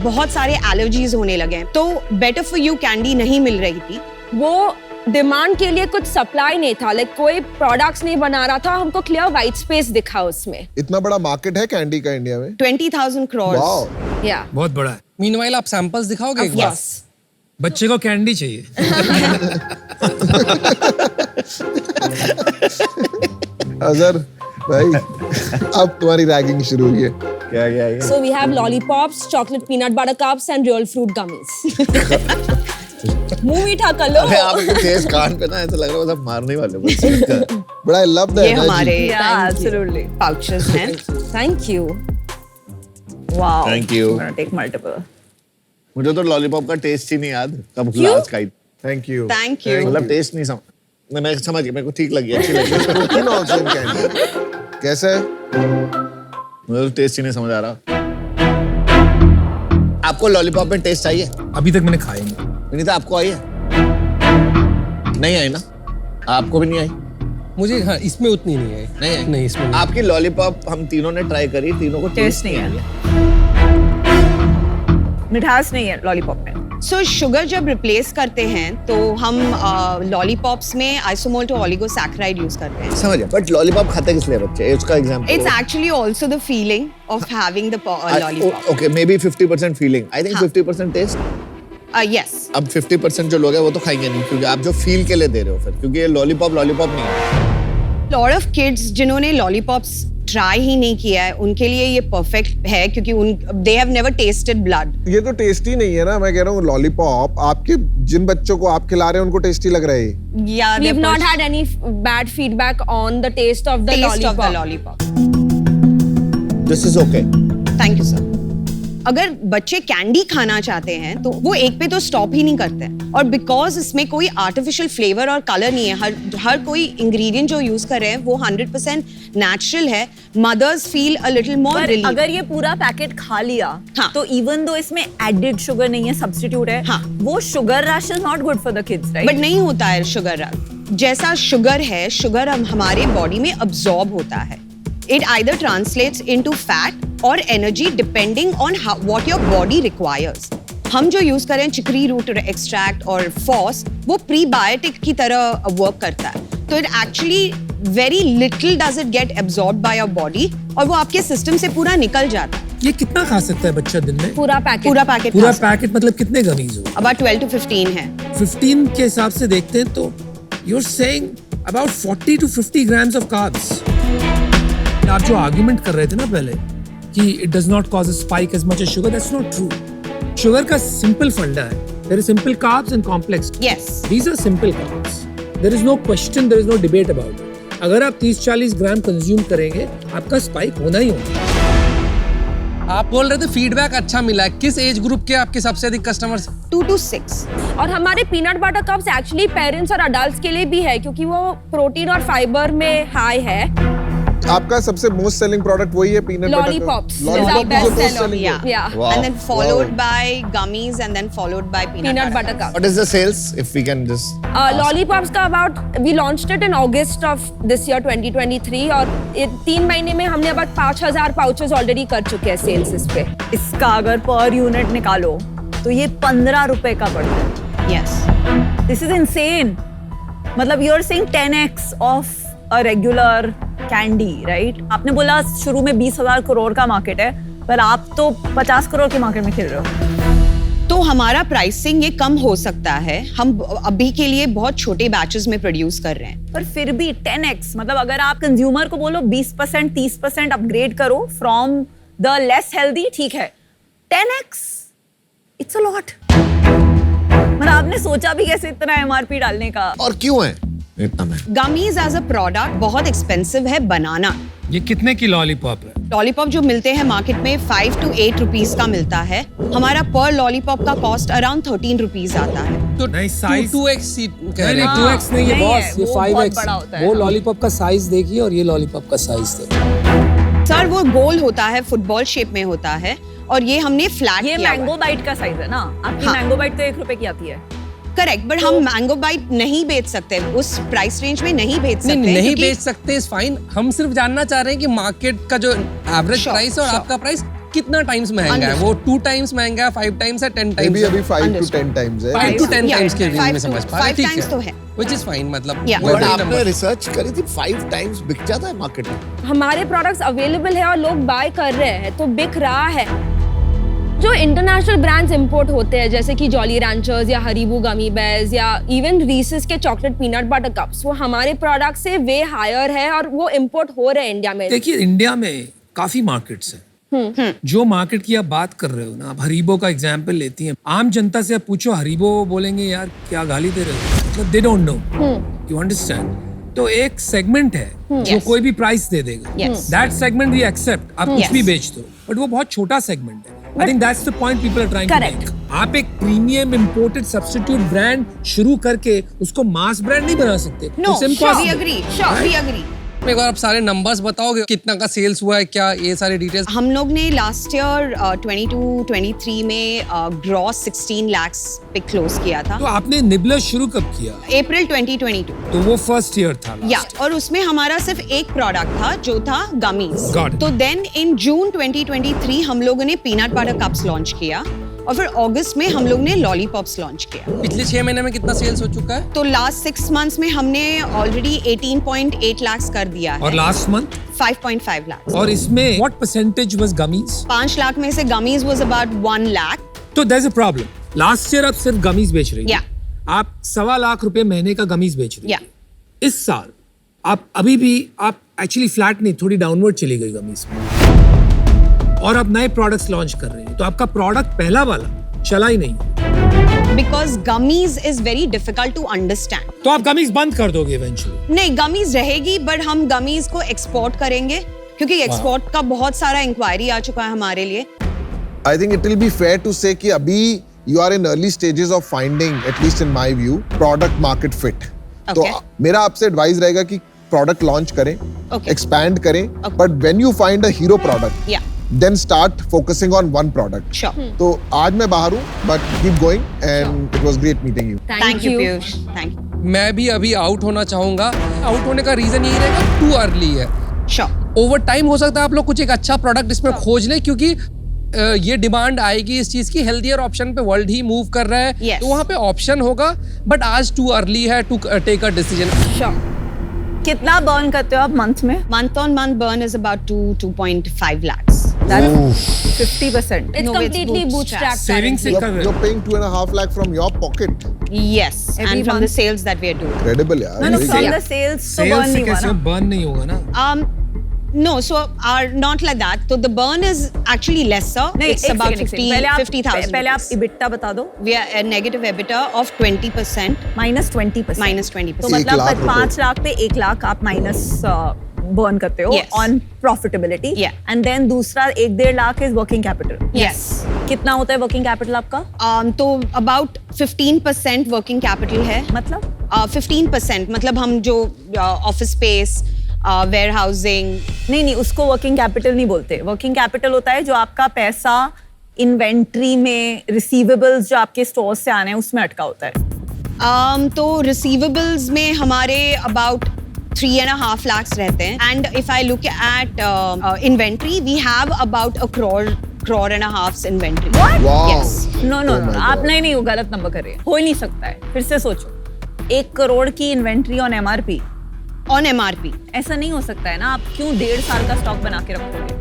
बहुत सारे एलर्जीज होने लगे हैं, तो बेटर फॉर यू कैंडी नहीं मिल रही थी। वो डिमांड के लिए कुछ सप्लाई नहीं था, लाइक कोई प्रोडक्ट्स नहीं बना रहा था। हमको क्लियर वाइट स्पेस दिखा उसमें। इतना बड़ा मार्केट है कैंडी का इंडिया में? 20,000 crores। वाओ, या बहुत बड़ा है। मीनवाइल आप सैंपल्स दिखाओगे एक बार? यस। बच्चे को कैंडी चाहिए। अजहर भाई, अब तुम्हारी रैगिंग शुरू हुई है। क्या क्या क्या? So we have lollipops, chocolate peanut butter cups and real fruit gummies. मुंह मीठा कर लो। अरे आप एक तेज कान पे ना ऐसा लग रहा है मतलब मारने वाले बस। बड़ा आई लव द ये एनर्जी। हमारे एब्सोल्युटली। पाउचेस हैं। Thank you. Wow, Thank you. Take multiple. मुझे तो लॉलीपॉप का टेस्ट ही नहीं याद कब लास्ट खाई। Thank you. Thank you. मतलब टेस्ट नहीं समझ, मैं समझ गया, मेरे को ठीक लगी, अच्छी लगी। Protein also in candy. कैसा है? मुझे तो टेस्ट ही नहीं समझ आ रहा। आपको लॉलीपॉप में टेस्ट चाहिए? अभी तक मैंने खाया नहीं। विनीता आपको आई है? नहीं आई ना? आपको भी नहीं आई? मुझे हाँ इसमें उतनी नहीं है। नहीं आई? नहीं इसमें नहीं। आपकी लॉलीपॉप हम तीनों ने ट्राई करी, तीनों को टेस्ट नहीं है, मिठास नहीं है लॉलीपॉप में। सो शुगर जब रिप्लेस करते हैं तो हम लॉलीपॉप्स में आइसोमोल्टो ओलिगोसैकेराइड यूज करते हैं। समझ गया, बट लॉलीपॉप खाते किस लिए बच्चे? उसका example. It's actually also the feeling of having the lollipop. Okay, maybe 50% feeling, I think 50% taste. Yes. अब 50% जो लोग हैं वो तो खाएंगे नहीं, क्योंकि आप जो फील के लिए दे रहे हो फिर, क्योंकि ये लॉलीपॉप नहीं है। लॉट ऑफ किड्स जिन्होंने लॉलीपॉप्स ट्राई ही नहीं किया है, उनके लिए ये परफेक्ट है, क्योंकि they have never tested blood. ये तो टेस्टी नहीं है ना, मैं कह रहा हूँ लॉलीपॉप आपके जिन बच्चों को आप खिला रहे हैं उनको टेस्टी लग रहा है। या We've not had any bad feedback on the taste of the lollipop. This is okay. Thank you sir. अगर बच्चे कैंडी खाना चाहते हैं तो वो एक पे तो स्टॉप ही नहीं करते हैं, और बिकॉज इसमें कोई आर्टिफिशियल फ्लेवर और कलर नहीं है, हर कोई इंग्रेडिएंट जो यूज कर रहे हैं वो 100% नेचुरल है। Mothers feel a little more relief. अगर ये पूरा पैकेट खा लिया, हाँ। तो इवन दो इसमें एडेड शुगर नहीं है, सब्स्टिट्यूट है, हाँ। वो sugar rush is not good for the kids, right? But नहीं होता है शुगर रश। जैसा शुगर है, शुगर हमारे बॉडी में अब्सॉर्ब होता है। It either translates into fat or energy depending on what your body requires. हम जो यूज करें चिकरी रूट एक्सट्रैक्ट और फॉस, वो प्रीबायोटिक की तरह वर्क करता है, तो it actually very little does it get absorb by your body, और वो आपके सिस्टम से पूरा निकल जाता है। ये कितना खा सकता है बच्चा दिन में? पूरा पैकेट। पूरा पैकेट। पूरा पैकेट मतलब कितने गमीज हो? अबाउट 12 to 15 है। 15 के हिसाब से देखते हैं तो you're saying about 40 to 50 grams of carbs. आप जो आर्गुमेंट कर रहे थे ना पहले कि it does not cause a spike as much as sugar, that's not true. Sugar का सिंपल फंडा है There is simple carbs and complex carbs. Yes. These are simple carbs. There is no question, there is no debate about it. अगर आप 30-40 ग्राम consume करेंगे, आपका spike होना ही होना। आप बोल रहे थे फीडबैक अच्छा मिला है, किस एज ग्रुप के आपके सबसे अधिक कस्टमर्स? 2 to 6। और हमारे peanut butter cups actually parents और अडल्ट्स के लिए भी है क्योंकि वो प्रोटीन और फाइबर में हाई है। आपका सबसे मोस्ट सेलिंग प्रोडक्ट वही है peanut butter Lollipops. Lollipop Best most seller. Selling Yeah. Yeah. Wow. And then followed by gummies and then followed by Peanut butter cup. What is the sales? If we can just. Lollipops का about we launched it in August of this year 2023 और 3 महीने में हमने about 5000 pouches already कर चुके हैं sales इस पे। इसका अगर पर यूनिट निकालो तो ये 15 रुपए का पड़ता है। Yes. This is insane. मतलब you are saying 10x of a regular candy, right? आपने बोला शुरू में 20,000 करोड़ का मार्केट है, पर आप तो 50 करोड़ के मार्केट में खेल रहे हो। तो हमारा प्राइसिंग ये कम हो सकता है, हम अभी के लिए बहुत छोटे बैचेस में प्रोड्यूस कर रहे हैं। पर फिर भी 10x, मतलब अगर आप कंज्यूमर को बोलो 20% 30% अपग्रेड करो फ्रॉम द लेस हेल्दी, ठीक है, 10x इट्स अ लॉट। मतलब आपने सोचा भी कैसे इतना एमआरपी डालने का? और क्यों है इतना महंगा? गमीज एज अ प्रोडक्ट बहुत एक्सपेंसिव है बनाना। ये कितने की लॉलीपॉप है? लॉलीपॉप जो मिलते हैं मार्केट में 5 to 8 रुपीज का मिलता है, हमारा पर लॉलीपॉप का कॉस्ट अराउंड 13 रुपीज आता है। तो नहीं, size- 2x कह रहे नहीं, हैं। 2x नहीं है नहीं है, बॉस, ये वो बहुत 5x बड़ा होता है, वो हाँ। लॉलीपॉप का साइज देखिए और ये लॉलीपॉप का साइज देखिए। सर वो गोल होता है, फुटबॉल शेप में होता है और ये हमने फ्लैट ये किया हुआ है। मैंगो बाइट का साइज है ना? आपकी हाँ। मैंगो बाइट तो 1 रुपए की आती है। करेक्ट, बट हम मैंगो बाइट नहीं बेच सकते, उस प्राइस रेंज में नहीं बेच सकते। नहीं क्योंकि- बेच सकते इज फाइन। हम सिर्फ जानना चाह रहे हैं कि मार्केट का जो एवरेज Sure, प्राइस और sure. आपका प्राइस कितना टाइम्स महंगा है? Understood. वो 2 टाइम्स महंगा है, 5 टाइम्स है, 10 मे टाइम्स बी अभी 5 to Understood. 10 टाइम्स है 5 to 10 Yeah, टाइम्स के रेंज 5 में to- समझ पा रहे 5 ठीक times तो है। Which is fine. मतलब Yeah. वो बट बड़ी आपने number- रिसर्च करी थी 5 टाइम्स बिक जाता है मार्केट में? हमारे प्रोडक्ट्स अवेलेबल है और लोग बाय कर रहे हैं तो बिक रहा है। जो इंटरनेशनल ब्रांड्स इंपोर्ट होते हैं जैसे कि जॉली रैंचर्स या हरीबू गमी बेयर्स या इवन रीसेस के चॉकलेट पीनट बटर कप्स, वो हमारे प्रोडक्ट से वे हायर है और वो इंपोर्ट हो रहे हैं इंडिया में। देखिए इंडिया में काफी मार्केट्स हैं। जो मार्केट की आप बात कर रहे हो ना, आप हरीबो का एग्जांपल लेती हैं, आम जनता से आप पूछो हरीबो, बोलेंगे यार क्या गाली दे रहे हो, मतलब they don't know, you understand. तो एक सेगमेंट है जो Yes. कोई भी प्राइस दे देगा, Yes. That segment we accept, आप कुछ Yes. भी बेच दो, बट वो बहुत छोटा सेगमेंट है। I think that's the point people are trying to Correct. Make. आप एक प्रीमियम इंपोर्टेड सब्स्टिट्यूट ब्रांड शुरू करके उसको मास ब्रांड नहीं बना सकते। No, It's we impossible. Agree, we agree. एक बार आप सारे नंबर्स बताओगे कितना का सेल्स हुआ है, क्या ये सारी डिटेल्स? हम लोग ने लास्ट ईयर 22-23 में ग्रॉस 16 लाख्स पे क्लोज किया था। तो आपने निबलर शुरू कब किया? अप्रैल 2022। तो वो फर्स्ट ईयर था last या और उसमें हमारा सिर्फ एक प्रोडक्ट था जो था गमीज। Got it. तो देन इन जून 2023 हम लोगों ने पीनट बटर कप्स लॉन्च किया और फिर अगस्त में हम लोग ने लॉलीपॉप्स लॉन्च किया। पिछले 6 महीने में कितना सेल्स हो चुका है? तो लास्ट 6 मंथ्स में हमने ऑलरेडी 18.8 लाख कर दिया और है। Last month 5.5 lakh. और इसमें what percentage was gummies? 5 lakh में से गमीज वाज अबाउट 1 लाख। तो there is a problem. Last year आप सिर्फ गमीज बेच रही Yeah. आप 1.25 लाख रुपए महीने का गमीज बेच रही Yeah. इस साल आप अभी भी आप एक्चुअली फ्लैट नहीं, थोड़ी डाउनवर्ड चली गई गमीज में, और आप नए प्रोडक्ट्स लॉन्च कर रहे हैं, तो आपका प्रोडक्ट पहला वाला चला ही नहीं, because gummies is very difficult to understand. तो आप गमीज बंद कर दोगे इवेंचुअली। नहीं, गमीज रहेगी बट हम गमीज को एक्सपोर्ट करेंगे क्योंकि एक्सपोर्ट का बहुत सारा इंक्वायरी आ चुका है हमारे लिए। I think it will be fair to say कि अभी you are in early stages of finding, at least in my view, product market fit. तो Okay. मेरा आपसे एडवाइस रहेगा कि प्रोडक्ट लॉन्च करें, Okay. एक्सपैंड करें, Okay. But when you find a hero product Yeah. Then start focusing on one product. Sure. तो आज मैं बाहर हूँ, but keep going and it was great meeting you. Thank you Piyush, thank you. मैं भी अभी out होना चाहूंगा। आउट होने का रीजन यही रहेगा, टू अर्ली है। श्योर। ओवर टाइम हो सकता है आप लोग कुछ एक अच्छा प्रोडक्ट इसमें खोज लें, क्योंकि ये डिमांड आएगी इस चीज की, हेल्दियर ऑप्शन पे वर्ल्ड ही मूव कर रहा है। Yes. तो वहाँ पे ऑप्शन होगा, बट आज टू अर्ली है टू टेक अ डिसीजन। कितना बर्न करते हो आप मंथ में? Month on month burn is about 2.5 lakhs. That's 50%. It's No, it's completely bootstrapped. bootstrapped. Saving से कर रहे You're हो। paying 2.5 lakh from your pocket. Yes, Every and from the month? sales that we are doing. Incredible यार। No, no, Very from good. the sales तो sales burn से नहीं हुआ कैसे ना? बर्न नहीं होगा ना। No, so not like that. So the burn is actually lesser. नहीं, It's एक about second, एक second. 50,000. पहले आप EBITDA बता दो. We are a negative EBITDA of 20%. -20%. -20%. तो एक मतलब लाख रुपए। 5 लाख पे 1 लाख आप माइनस बर्न करते हो Yes. On profitability. Yeah. And then दूसरा 1-1.5 lakh is working capital. Yes. कितना होता है वर्किंग कैपिटल आपका? तो about 15% working capital है. मतलब 15% मतलब हम जो ऑफिस स्पेस warehousing. नहीं उसको वर्किंग कैपिटल नहीं बोलते. वर्किंग कैपिटल होता है जो आपका पैसा इन्वेंट्री में, रिसीवेबल्स जो आपके स्टोर से आने हैं उसमें अटका होता है. तो receivables में हमारे about 3.5 lakhs रहते हैं. And if I look at inventory, we have about a crore and a half's inventory. Wow. Yes. No Oh my आप God. नहीं वो गलत नंबर कर रहे हैं. हो ही नहीं सकता है. फिर से सोचो, 1 करोड़ की inventory on MRP. On MRP. ऐसा नहीं हो सकता है ना. आप क्यों 1.5 साल का स्टॉक बना के रखोगे?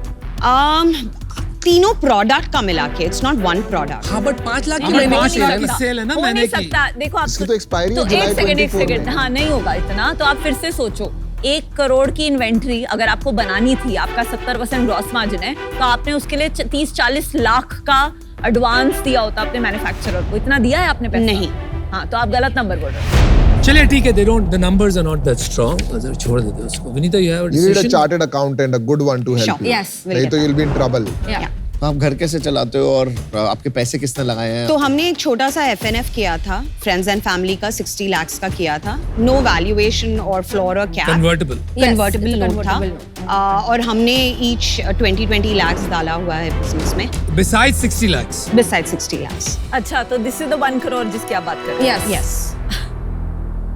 तीनों प्रोडक्ट का मिला के, it's not one product. हाँ बट 5 लाख की हमारे महीने की पास सेल है ना। सेल है ना हो महीने नहीं की। सकता. देखो आप इसकी तो expiry है तो जुलाई एक सेकंड 24 में। हाँ नहीं होगा इतना. तो आप फिर से सोचो, 1 करोड़ की इन्वेंट्री अगर आपको बनानी थी, आपका 70% ग्रॉस मार्जिन है, तो आपने उसके लिए 30-40 लाख का एडवांस दिया होता अपने मैन्युफैक्चरर को. इतना दिया है आपने पैसा? नहीं. हाँ तो आप गलत नंबर बोल रहे हो. चलिए ठीक है, they don't, the numbers are not that strong. जरा छोड़ देते हैं उसको. Vinita, you have a You need a decision? chartered accountant, a good one to help Sure. you. Yes, we'll नहीं get तो you'll be in trouble. Yeah. तो आप घर कैसे चलाते हो और आपके पैसे किसने लगाए हैं? तो हमने एक छोटा सा FNF किया था, फ्रेंड्स एंड फैमिली का 60 lakhs का किया था. नो वैल्यूएशन और फ्लोर और cap. Convertible. Convertible it's a note था. convertible और हमने ईच 20 lakhs डाला हुआ है बिजनेस में. Besides 60 lakhs. Besides 60 lakhs. अच्छा तो दिस इज द 1 करोड़ जिसकी आप बात कर रहे हैं. Yes. Yes.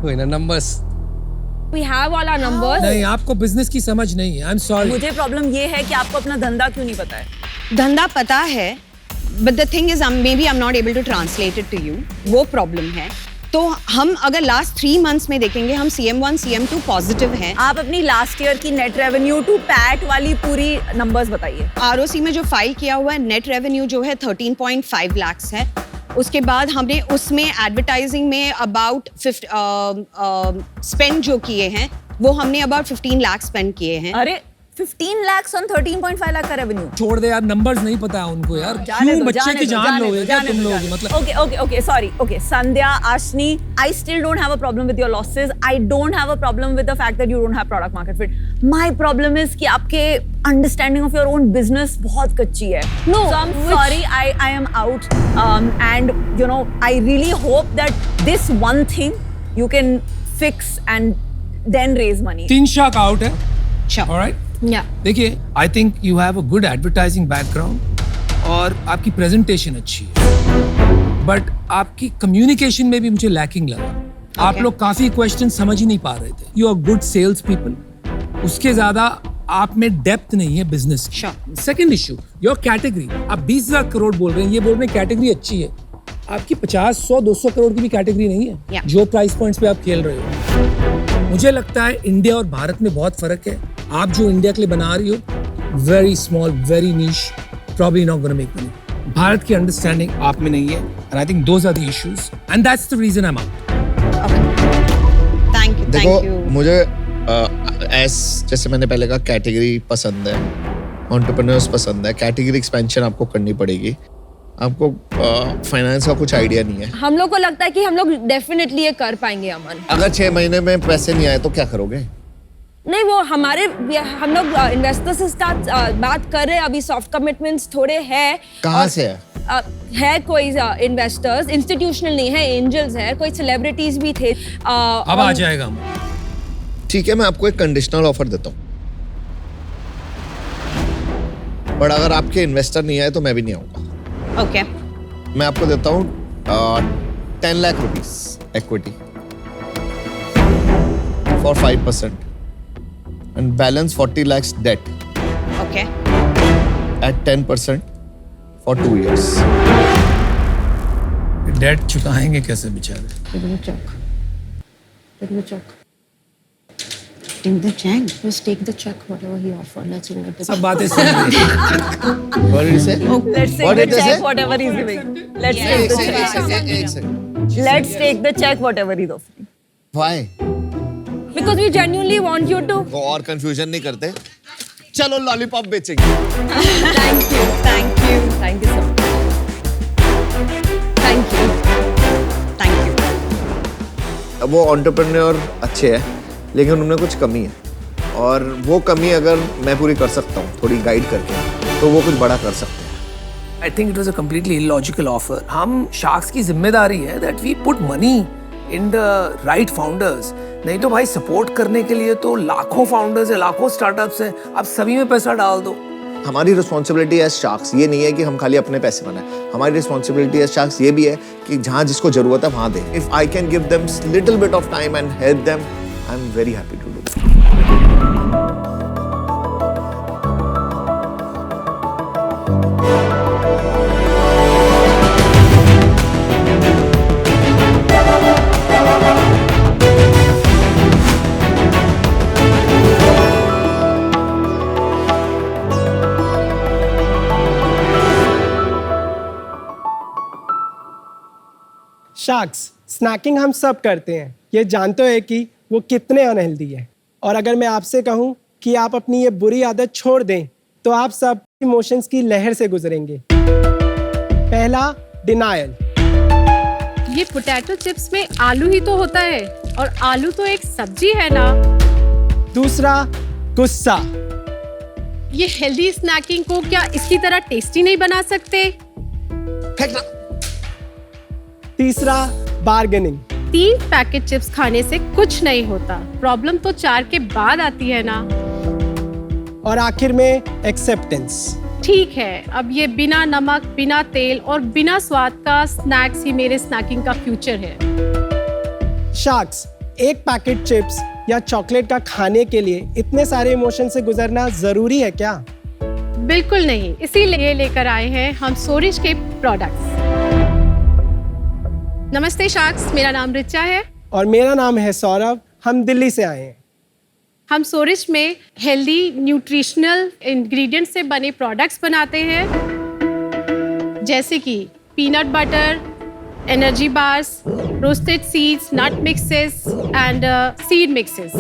कोई ना numbers. We have all our numbers. नहीं, आपको बिजनेस की समझ नहीं है. I'm sorry. मुझे प्रॉब्लम ये है कि आपको अपना धंधा क्यों नहीं पता है. धंधा पता है, but the thing is, maybe I'm not able to translate it to you. वो प्रॉब्लम है. तो हम अगर लास्ट 3 months में देखेंगे, हम CM1, CM2 पॉजिटिव हैं. आप अपनी लास्ट ईयर की नेट रेवेन्यू टू पैट वाली पूरी नंबर्स बताइए. ROC में जो फाइल किया हुआ है, नेट रेवेन्यू जो है 13.5 lakhs है. उसके बाद हमने उसमें एडवर्टाइजिंग में अबाउट स्पेंड जो किए हैं, वो हमने अबाउट 15 लाख स्पेंड किए हैं. अरे 15 lakhs on 13.5 लाख का रेवेन्यू. छोड़ दे यार, नंबर्स नहीं पता है उनको यार. क्यों बच्चे की जान लोगे क्या तुम लोग? मतलब Okay, sorry. Okay, Sandhya, Ashni, I still don't have a problem with your losses. I don't have a problem with the fact that you don't have product market fit. My problem is कि आपके understanding of your own business बहुत कच्ची है. No, So I'm sorry, I am out. And you know, I really hope that this one thing you can fix and then raise money. 3 शाख out है. Sure. Alright? Yeah. देखिए, I think you have a good advertising background और आपकी presentation अच्छी है, but आपकी communication में भी मुझे लैकिंग लगा. आप लोग काफी क्वेश्चन समझ ही नहीं पा रहे थे. You are good sales people, उसके ज्यादा आप में डेप्थ नहीं है बिजनेस की. Sure. Second issue, your category. आप 20,000 करोड़ बोल रहे हैं, ये बोल रहे हैं कैटेगरी अच्छी है. आपकी 50, 100, 200 करोड़ की भी कैटेगरी नहीं है. Yeah. जो प्राइस पॉइंट्स पे आप खेल रहे हो. मुझे लगता है इंडिया और भारत में बहुत फर्क है. आप जो इंडिया के लिए बना रही हो, very small, very niche, probably not gonna make money. Bharat की अंडरस्टैंडिंग आप में नहीं है, and I think those are the issues, and that's the reason I am out. Thank you. देखो, थैंक यू. मुझे जैसे मैंने पहले कहा, कैटेगरी पसंद है, एंटरप्रेन्योर्स पसंद है. कैटेगरी एक्सपेंशन आपको करनी पड़ेगी. आपको फाइनेंस का कुछ आइडिया नहीं है. हम लोग को लगता है कि हम लोग डेफिनेटली ये कर पाएंगे अमन. अगर 6 महीने में पैसे नहीं आए तो क्या करोगे? नहीं वो हम लोग इन्वेस्टर्स से बात कर रहे हैं अभी. सॉफ्ट कमिटमेंट्स थोड़े हैं. कहाँ से है? है कोई इन्वेस्टर्स, इंस्टीट्यूशनल नहीं है, एंजल्स है, कोई सेलिब्रिटीज भी थे. अब आ जाएगा हम. ठीक है, मैं आपको एक कंडीशनल ऑफर देता हूँ, बट अगर आपके इन्वेस्टर नहीं आए तो मैं भी नहीं आऊंगा. ओके. मैं आपको देता हूँ 10 lakh rupees equity for 5% and balance 40 lakhs debt okay. at 10% for 2 years. Debt चुकाएंगे कैसे बेचारे? Take the check. Just take the check, whatever he offered. Let's give it. सब बातें सुन ली. What did you say? Let's take What the did they check, say? whatever he's giving. Let's एक take the second, check. एक second. Let's take the check, whatever he's offering. Why? Because we genuinely want you to. वो और confusion नहीं करते. चलो lollipop बेचेंगे। Thank you thank you thank you so much thank you thank you. वो entrepreneur अच्छे हैं लेकिन उनमें कुछ कमी है, और वो कमी अगर मैं पूरी कर सकता हूँ थोड़ी गाइड करके, तो वो कुछ बड़ा कर सकते हैं। I think it was a completely illogical offer. हम शार्क्स की जिम्मेदारी है that we put money in the right founders. नहीं तो भाई सपोर्ट करने के लिए तो लाखों फाउंडर्स है, लाखों स्टार्टअप्स हैं, आप सभी में पैसा डाल दो। हमारी रिस्पॉन्सिबिलिटी एज शार्क्स ये नहीं है कि हम खाली अपने पैसे बनाएं, हमारी रिस्पॉन्सिबिलिटी एज शार्क्स ये भी है कि जहाँ जिसको जरूरत है वहाँ दें। If I can give them little bit of time and help them, I am very happy to do that. Sharks snacking हम सब करते हैं, ये जानते हो कि वो कितने अनहेल्दी है। और अगर मैं आपसे कहूँ कि आप अपनी ये बुरी आदत छोड़ दें तो आप सब इमोशंस की लहर से गुजरेंगे। पहला, डिनायल। ये पोटैटो चिप्स में आलू ही तो होता है और आलू तो एक सब्जी है ना। दूसरा, गुस्सा। ये हेल्दी स्नैकिंग को क्या इसकी तरह टेस्टी नहीं बना सकते? तीसरा, बार्गेनिंग। 3 पैकेट चिप्स खाने से कुछ नहीं होता, प्रॉब्लम तो 4 के बाद आती है ना। और आखिर में, एक्सेप्टेंस। ठीक है, अब ये बिना नमक, बिना तेल और बिना स्वाद का स्नैक्स ही मेरे स्नैकिंग का फ्यूचर है। शार्क्स, एक पैकेट चिप्स या चॉकलेट का खाने के लिए इतने सारे इमोशन से गुजरना जरूरी है क्या? बिल्कुल नहीं, इसीलिए लेकर आए हैं हम सोरिश के प्रोडक्ट्स। नमस्ते शार्क्स, मेरा नाम रिचा है और मेरा नाम है सौरभ, हम दिल्ली से आए हैं। हम सोरिश में हेल्दी न्यूट्रिशनल इंग्रेडिएंट्स से बने प्रोडक्ट्स बनाते हैं, जैसे कि peanut butter, energy bars, roasted seeds, nut mixes and seed mixes.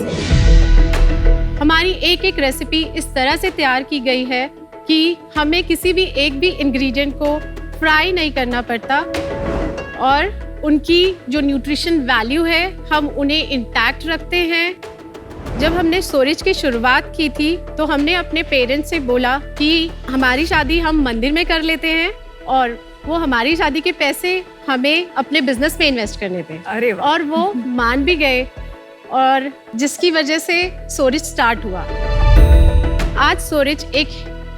हमारी एक एक रेसिपी इस तरह से तैयार की गई है कि हमें किसी भी एक भी इंग्रेडिएंट को फ्राई नहीं करना पड़ता और उनकी जो न्यूट्रिशन वैल्यू है हम उन्हें इंटैक्ट रखते हैं। जब हमने सोरिश की शुरुआत की थी तो हमने अपने पेरेंट्स से बोला कि हमारी शादी हम मंदिर में कर लेते हैं और वो हमारी शादी के पैसे हमें अपने बिजनेस में इन्वेस्ट करने थे। अरे वाह। और वो मान भी गए और जिसकी वजह से सोरिश स्टार्ट हुआ। आज सोरिश एक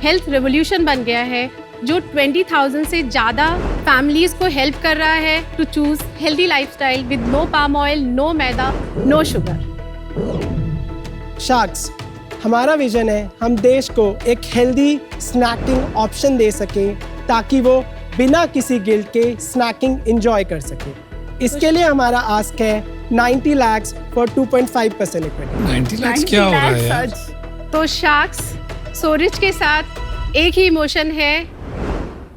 हेल्थ रेवोल्यूशन बन गया है जो 20,000 से ज़्यादा फैमिलीज को हेल्प कर रहा है to choose healthy lifestyle with no palm oil, no maida, no sugar. Sharks, हमारा विजन है हम देश को एक हेल्दी स्नैकिंग ऑप्शन दे सकें ताकि वो बिना किसी गिल्ट के स्नैकिंग एंजॉय कर सके। इसके लिए हमारा आस्क है 90 lakhs फॉर 2.5% इक्विटी। 90 लाख क्या हो रहा है यार? तो शार्क्स, सोरिश के साथ एक ही इमोशन है,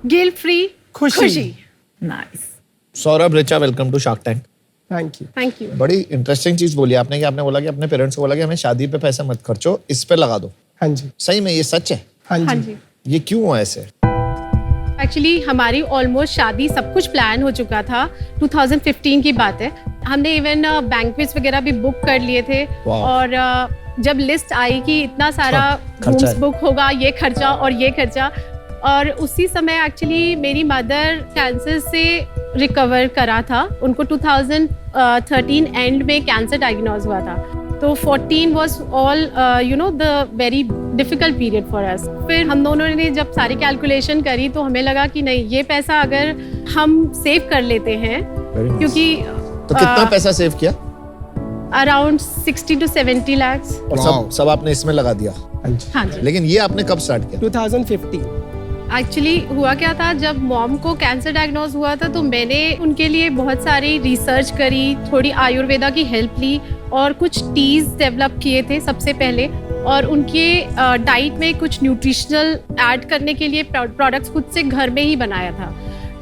गिल्ट फ्री खुशी। Nice. Saurabh, Richa, welcome to Shark Tank. Thank you. बड़ी इंटरेस्टिंग चीज बोली आपने कि आपने बोला कि अपने पेरेंट्स को बोला कि हमें शादी पे पैसा मत खर्चो, इस पे लगा दो। हाँ जी। सही में ये सच है? हाँ हाँ जी। जी। ये क्यों हुआ ऐसे? एक्चुअली हमारी ऑलमोस्ट शादी सब कुछ प्लान हो चुका था। 2015 की बात है। हमने इवन बैंक्वेट्स वगैरह भी बुक कर लिए थे और जब लिस्ट आई कि इतना सारा रूम्स बुक होगा, ये खर्चा और ये खर्चा, और उसी समय एक्चुअली मेरी मदर कैंसर से रिकवर करा था। उनको 2013 एंड में कैंसर डायग्नोज हुआ था। तो 14 was all the very difficult period for us. फिर हम दोनों ने जब सारी कैलकुलेशन करी तो हमें लगा कि नहीं, ये पैसा अगर हम सेव कर लेते हैं, क्योंकि तो कितना पैसा सेव किया? Around 60 to 70 lakhs। और सब आपने इसमें लगा दिया? हाँ जी। लेकिन ये आपने कब स्टार्ट किया? 2015। एक्चुअली हुआ क्या था, जब मॉम को कैंसर डायग्नोज हुआ था तो मैंने उनके लिए बहुत सारी रिसर्च करी, थोड़ी आयुर्वेदा की हेल्प ली और कुछ टीज डेवलप किए थे सबसे पहले, और उनके डाइट में कुछ न्यूट्रिशनल ऐड करने के लिए प्रोडक्ट्स खुद से घर में ही बनाया था।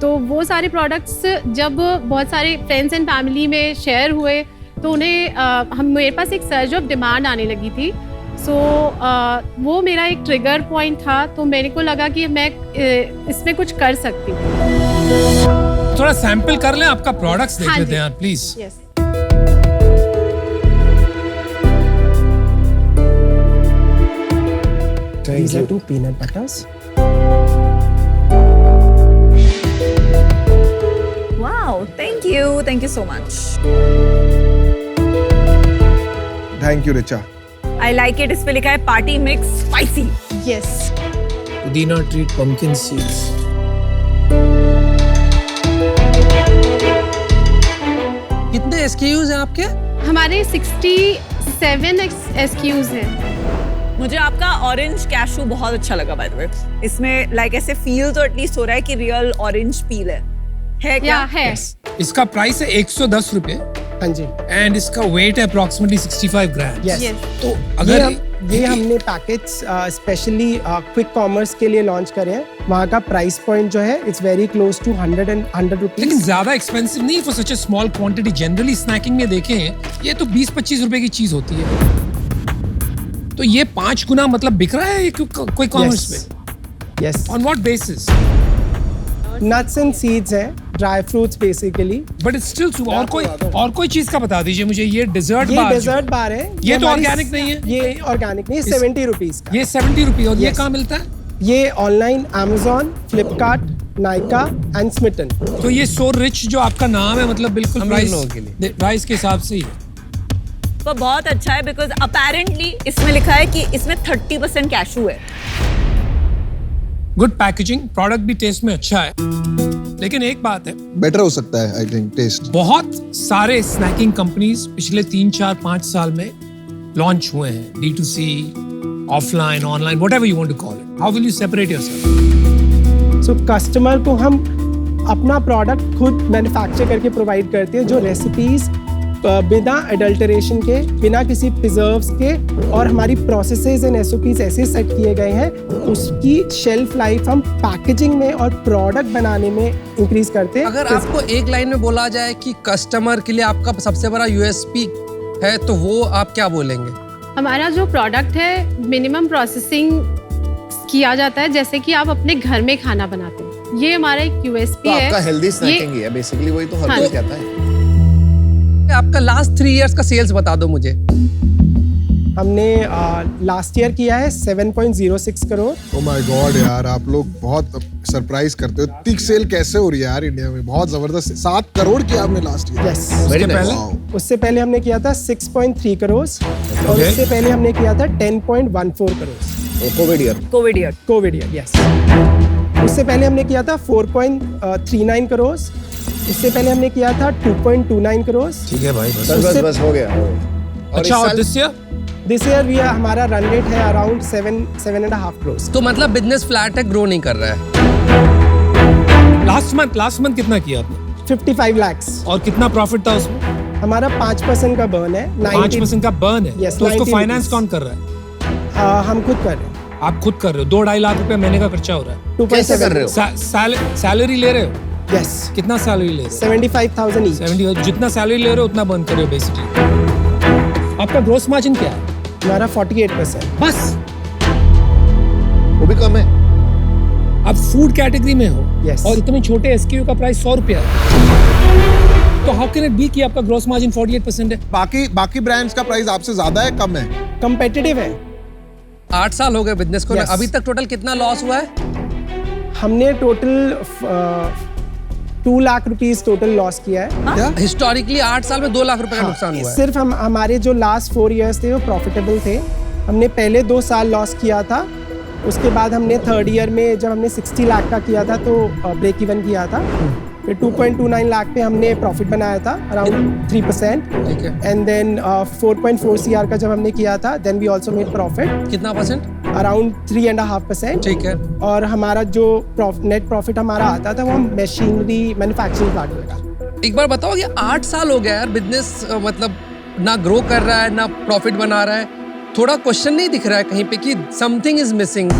तो वो सारे प्रोडक्ट्स जब बहुत सारे फ्रेंड्स एंड फैमिली में शेयर हुए तो उन्हें मेरे पास एक सर्ज ऑफ डिमांड आने लगी थी सो वो मेरा एक ट्रिगर पॉइंट था, तो मेरे को लगा कि मैं इसमें कुछ कर सकती हूँ। थोड़ा सैंपल कर लें, आपका प्रोडक्ट्स देख हाँ लेते जी। हैं please. Yes. These are 2 peanut butters. Wow, thank you so much. Thank you Richa. I like it. इस पे लिखा है पार्टी मिक्स स्पाइसी। यस। पुदीना ट्रीट पंपकिन सीड्स। कितने SKUs हैं आपके? हमारे 67 SKUs हैं। मुझे आपका ऑरेंज कैशू बहुत अच्छा लगा बाय द वे। इसमें लाइक ऐसे फील तो एटलीस्ट हो रहा है कि रियल ऑरेंज पील है क्या? या है। इसका प्राइस है 110 रुपए हाँ जी। एंड इसका वेट है अप्रोक्सीमेटली 65 ग्राम। Yes. यस। तो अगर ये हमने पैकेट्स स्पेशली क्विक कॉमर्स के लिए लॉन्च करे हैं। वहाँ का प्राइस पॉइंट जो है इट्स वेरी क्लोज टू 100 लेकिन रुपीज। ज्यादा एक्सपेंसिव नहीं for such a small quantity. Generally snacking में देखें ये तो 20-25 रुपए की चीज होती है, तो ये 5 गुना मतलब बिक रहा है कोई कॉमर्स में? Yes. On what basis? Nuts and seeds हैं, dry fruits basically. But it's still और कोई चीज का बता दीजिए मुझे। ये डेजर्ट ये बार डेजर्ट बार है। ये तो हमारी- organic नहीं है? ये ऑर्गेनिक नहीं है, 70 रुपीज का। ये 70 रुपये। और ये Yes. कहाँ मिलता है? ये online Amazon, Flipkart, Nykaa and Smytten. तो ये सो रिच जो आपका नाम है, मतलब बिल्कुल अमीर लोगों के लिए। प्राइस के हिसाब से ही है। तो बहुत अच्छा है बिकॉज अपेरेंटली इसमें लिखा है कि इसमें 30% कैशू है। गुड पैकेजिंग, प्रोडक्ट भी टेस्ट में अच्छा है। लेकिन एक बात है, बेटर हो सकता है आई थिंक टेस्ट। बहुत सारे स्नैकिंग कंपनीज पिछले 3-4-5 साल में लॉन्च हुए हैं, D2C, offline, online, whatever you want to call it. How will you separate yourself? So customer को हम अपना प्रोडक्ट खुद मैन्युफैक्चर करके प्रोवाइड करते हैं, जो रेसिपीज बिना एडल्टरेशन के, बिना किसी प्रिजर्व्स के, और हमारी प्रोसेसेस एंड SOPs ऐसे सेट किए गए हैं, उसकी शेल्फ लाइफ हम पैकेजिंग में और प्रोडक्ट बनाने में इंक्रीज करते हैं। अगर आपको एक लाइन में बोला जाए कि कस्टमर के लिए आपका सबसे बड़ा USP है, तो वो आप क्या बोलेंगे? हमारा जो प्रोडक्ट है मिनिमम प्रोसेसिंग किया जाता है, जैसे कि आप अपने घर में खाना बनाते हैं। ये हमारा एक USP तो है। आपका हेल्दी ये- स्नैकिंग ही है बेसिकली, वही तो हर हाँ। कोई कहता है। आपका लास्ट 3 इयर्स का सेल्स बता दो मुझे। हमने लास्ट ईयर किया है 7.06 करोड़। ओ माय गॉड यार, आप लोग बहुत सरप्राइज करते हो। इतनी सेल कैसे हो रही है यार इंडिया में? बहुत जबरदस्त। 7 करोड़ किया आपने last year. Yes. Very nice. Wow. उससे पहले हमने किया था 6.3 करोड़ और Okay. उससे पहले हमने किया था 10.14 crore Covid year. Covid year. Covid year. Yes. उससे पहले हमने किया था 4.39 करोड़। उससे पहले हमने किया था 2.29 करोड़। ठीक है भाई, बस। बस हो गया। और अच्छा, इस और साल- दिस ईयर? दिस ईयर हमारा रन रेट है अराउंड 7.5 करोड़। तो मतलब बिजनेस फ्लैट है, ग्रो नहीं कर रहा है। लास्ट मंथ कितना किया आपने? 55 lakhs। और कितना प्रॉफिट था उसमें? हमारा 5% का बर्न है। 5% का बर्न है। Yes, तो उसको 90 फाइनेंस rupees। कौन कर रहा है? हम खुद कर रहे हैं। आप खुद कर रहे हो। 2-2.5 लाख रुपए महीने का खर्चा हो रहा है। 2.7 कैसे कर रहे हो? सैलरी ले रहे हो? यस। कितना सैलरी ले रहे हो? 75,000 ईच। 70। जितना सैलरी ले रहे हो उतना बंद करो बेसिकली। आपका ग्रोस मार्जिन क्या है? हमारा 48%। बस। वो भी कम है। आप फूड कैटेगरी में हो Yes. और इतने छोटे SKU का प्राइस 100 रुपया है, तो हाउ कैन इट बी कि आपका ग्रोस मार्जिन 48% है? बाकी ब्रांड्स का प्राइस आपसे ज्यादा है, कम है? कंपेटिटिव है। 8 साल हो गए बिजनेस को। Yes. अभी तक टोटल कितना लॉस हुआ है? हमने total 2 lakh rupees total loss किया है। हिस्टोरिकली 8 साल में 2 लाख रुपए का नुकसान हुआ है। सिर्फ हमारे जो लास्ट 4 इयर्स थे वो प्रॉफिटेबल थे। हमने पहले 2 साल लॉस किया था, उसके बाद हमने 3rd ईयर में जब हमने 60 लाख का किया था तो ब्रेक इवन किया था। फिर 2.29 लाख पे हमने प्रॉफिट बनाया था अराउंड 3%। ठीक है। एंड देन 4.4 CR का जब हमने किया था then we also made profit कितना परसेंट? अराउंड 3.5%। ठीक है। और हमारा जो नेट प्रॉफिट हमारा आता था वो हम मशीनरी मैन्युफैक्चरिंग प्लांट में लगा। एक बार बताओ कि 8 साल हो गया यार बिजनेस, मतलब ना ग्रो कर रहा है ना प्रॉफिट बना रहा है। थोड़ा क्वेश्चन नहीं दिख रहा है कहीं पे कि समथिंग इज मिसिंग?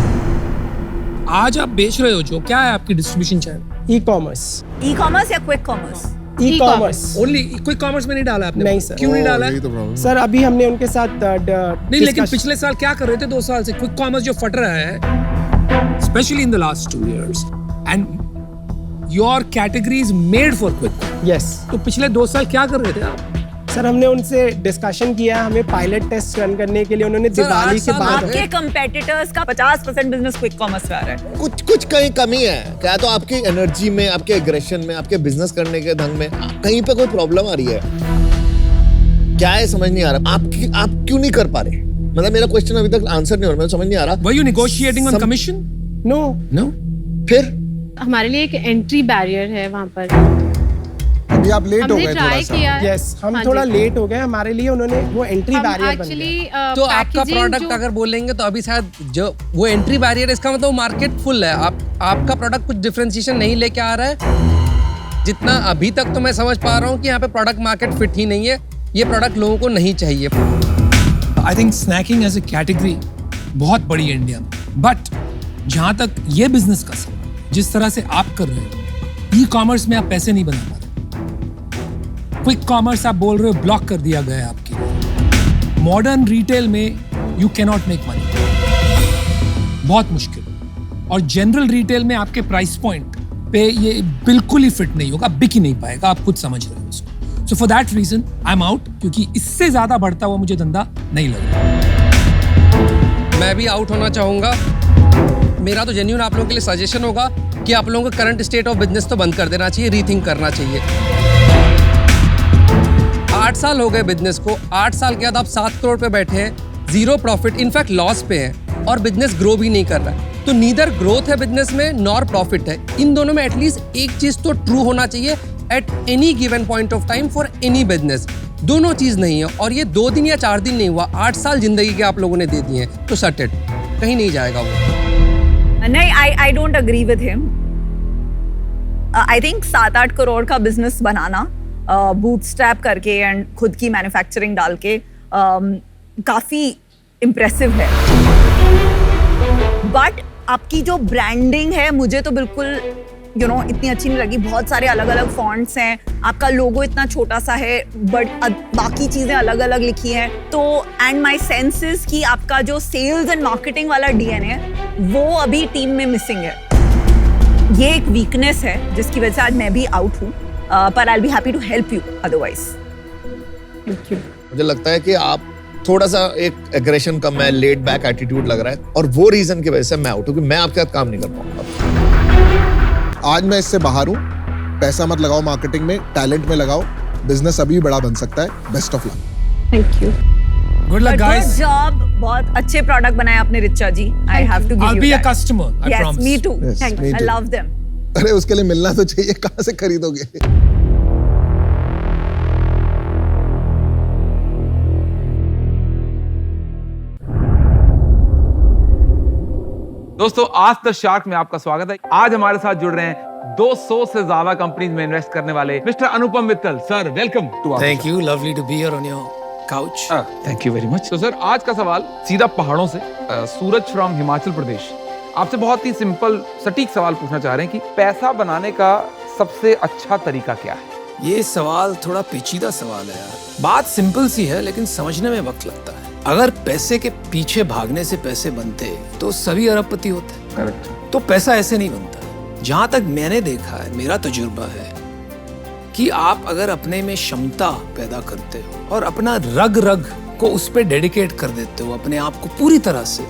आज आप बेच रहे हो जो, क्या है आपकी distribution channel? E commerce. E commerce या quick commerce? E commerce. Only कोई कॉमर्स में नहीं डाला आपने? नहीं सर। क्यों नहीं डाला? यही तो प्रॉब्लम। सर अभी हमने उनके साथ नहीं, लेकिन पिछले साल क्या कर रहे थे? 2 साल से क्विक कॉमर्स जो फट रहा है, specially in the last 2 years, and your category is made for quick. Yes तो पिछले 2 साल क्या कर रहे थे आप? सर, हमने उनसे डिस्कशन किया, हमें पायलट टेस्ट रन करने के लिए उन्होंने सर, दिवाली 8 के साल बाद आपके कंपेटिटर्स का 50% बिजनेस क्विक कॉमर्स में आ रहा है। कुछ कहीं कमी है क्या? तो आपकी एनर्जी में, आपके एग्रेशन में, आपके बिजनेस करने के ढंग में कहीं पे कोई प्रॉब्लम आ रही है क्या? है समझ नहीं आ रहा। आप क्यों नहीं कर पा रहे? मतलब मेरा क्वेश्चन अभी तक आंसर नहीं हो रहा, मुझे समझ नहीं आ रहा। Were you negotiating on commission? No No. फिर हमारे लिए एक एंट्री बैरियर है वहाँ पर। अभी आप लेट हो हमने गए थोड़ा ट्राई सा। किया है। यस, हम हाँ थोड़ा जी। लेट हो गए, हमारे लिए उन्होंने वो एंट्री हम बैरियर बन एक्चुअली गया। तो आपका प्रोडक्ट अगर बोलेंगे तो अभी शायद जो वो एंट्री बैरियर, इसका मतलब मार्केट फुल है। आपका प्रोडक्ट कुछ डिफरेंशिएशन नहीं लेके आ रहा है। जितना अभी तक तो मैं समझ पा रहा हूँ कि यहाँ पे प्रोडक्ट मार्केट फिट ही नहीं है। ये प्रोडक्ट लोगों को नहीं चाहिए। I think snacking as a category बहुत बड़ी है इंडिया में, बट जहां तक ये बिजनेस का सवाल, जिस तरह से आप कर रहे हो, ई कॉमर्स में आप पैसे नहीं बना पा रहे। क्विक कॉमर्स आप बोल रहे हो ब्लॉक कर दिया गया है आपके लिए। मॉडर्न रिटेल में यू कैनॉट मेक मनी, बहुत मुश्किल। और जनरल रिटेल में आपके प्राइस पॉइंट पे ये बिल्कुल ही फिट नहीं होगा, बिक ही नहीं पाएगा। आप खुद समझ रहे हो उसको। So for that reason I am out, क्योंकि इससे ज्यादा बढ़ता हुआ मुझे धंधा नहीं लग रहा। मैं भी आउट होना चाहूंगा। मेरा तो जेन्युइन आप लोगों के लिए सजेशन होगा कि आप लोगों को करंट स्टेट ऑफ बिजनेस तो बंद कर देना चाहिए, रीथिंक करना चाहिए। 8 साल हो गए बिजनेस को। 8 साल के बाद आप 7 करोड़ पे बैठे हैं, 0 प्रॉफिट, इनफैक्ट लॉस पे हैं, और बिजनेस ग्रो भी नहीं कर रहा है। तो नीदर ग्रोथ है बिजनेस में नॉर प्रॉफिट है। इन दोनों में एटलीस्ट एक चीज तो ट्रू होना चाहिए at any given point of time for any business. दोनों चीज नहीं है, और ये 2 दिन या 4 दिन नहीं हुआ, 8 साल जिंदगी के आप लोगों ने दे दिए हैं। तो सट इट, कहीं नहीं जाएगा वो। नहीं, I don't agree with him. I think 7-8 crore का बिजनेस बनाना बूटस्ट्रैप करके एंड खुद की मैन्युफैक्चरिंग डाल के काफी इम्प्रेसिव है। बट आपकी जो ब्रांडिंग है मुझे तो बिल्कुल इतनी अच्छी नहीं लगी। बहुत सारे अलग अलग फॉन्ट्स हैं, आपका लोगो इतना छोटा सा है, बट बाकी चीजें अलग अलग लिखी हैं। तो एंड माय सेंस इज कि आपका जो सेल्स एंड मार्केटिंग वाला डीएनए वो अभी टीम में मिसिंग है। ये एक वीकनेस है जिसकी वजह से आज मैं भी आउट हूँ, पर I will be happy to help you otherwise. Thank you. मुझे लगता है कि आप थोड़ा सा एक एग्रेशन कम है, लेट बैक एटीट्यूड लग रहा है, और वो रीजन की वजह से मैं आउट हूँ कि मैं आपके साथ काम नहीं कर पाऊंगा। आज मैं इससे बाहर हूँ। पैसा मत लगाओ मार्केटिंग में, टैलेंट में लगाओ। बिजनेस अभी भी बड़ा बन सकता है। Best of luck. Thank you. Good luck guys. Good job, बहुत अच्छे प्रोडक्ट बनाए आपने Richa ji. I have to give I'll you be a that. customer, I Yes, promise. me too. Yes, Thank me you. I too. love them. अरे उसके लिए मिलना तो चाहिए, कहाँ से खरीदोगे? दोस्तों, आज द शार्क में आपका स्वागत है। आज हमारे साथ जुड़ रहे हैं 200 से ज्यादा कंपनीज में इन्वेस्ट करने वाले mister Anupam Mittal. Sir, welcome to our Thank you, lovely to be here on your couch. Thank you very much. तो सर, आज का सवाल सीधा पहाड़ों से, सूरज फ्रॉम हिमाचल प्रदेश। आपसे बहुत ही सिंपल सटीक सवाल पूछना चाह रहे हैं कि पैसा बनाने का सबसे अच्छा तरीका क्या है? ये सवाल थोड़ा पेचीदा सवाल है यार। बात सिंपल सी है, लेकिन समझने में वक्त लगता है। अगर पैसे के पीछे भागने से पैसे बनते तो सभी अरबपति होते। करेक्ट। तो पैसा ऐसे नहीं बनता। जहां तक मैंने देखा है, मेरा तजुर्बा है कि आप अगर अपने में क्षमता पैदा करते हो और अपना रग रग को उस पर डेडिकेट कर देते हो, अपने आप को पूरी तरह से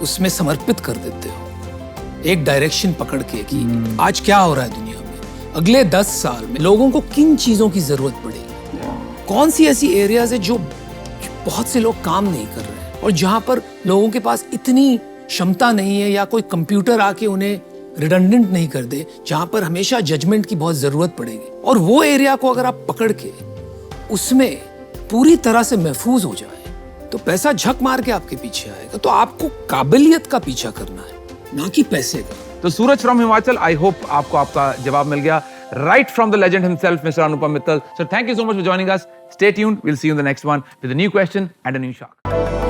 उसमें समर्पित कर देते हो, एक डायरेक्शन पकड़ के कि आज क्या हो रहा है दुनिया में, अगले 10 साल में लोगों को किन चीजों की जरूरत पड़ेगी, कौन सी ऐसी एरियाज है जो बहुत से लोग काम नहीं कर रहे हैं और जहां पर लोगों के पास इतनी क्षमता नहीं है या कोई कंप्यूटर आके उन्हें रिडंडेंट नहीं कर दे, जहां पर हमेशा जजमेंट की बहुत जरूरत पड़ेगी, और वो एरिया को अगर आप पकड़ के उसमें पूरी तरह से महफूज हो जाए तो पैसा झक मार के आपके पीछे आएगा। तो आपको काबिलियत का पीछा करना है, ना कि पैसे का। तो सूरज फ्रॉम हिमाचल, आई होप आपको आपका जवाब मिल गया। Right from the legend himself, Mr. Anupam Mittal. So thank you so much for joining us. Stay tuned. We'll see you in the next one with a new question and a new shark.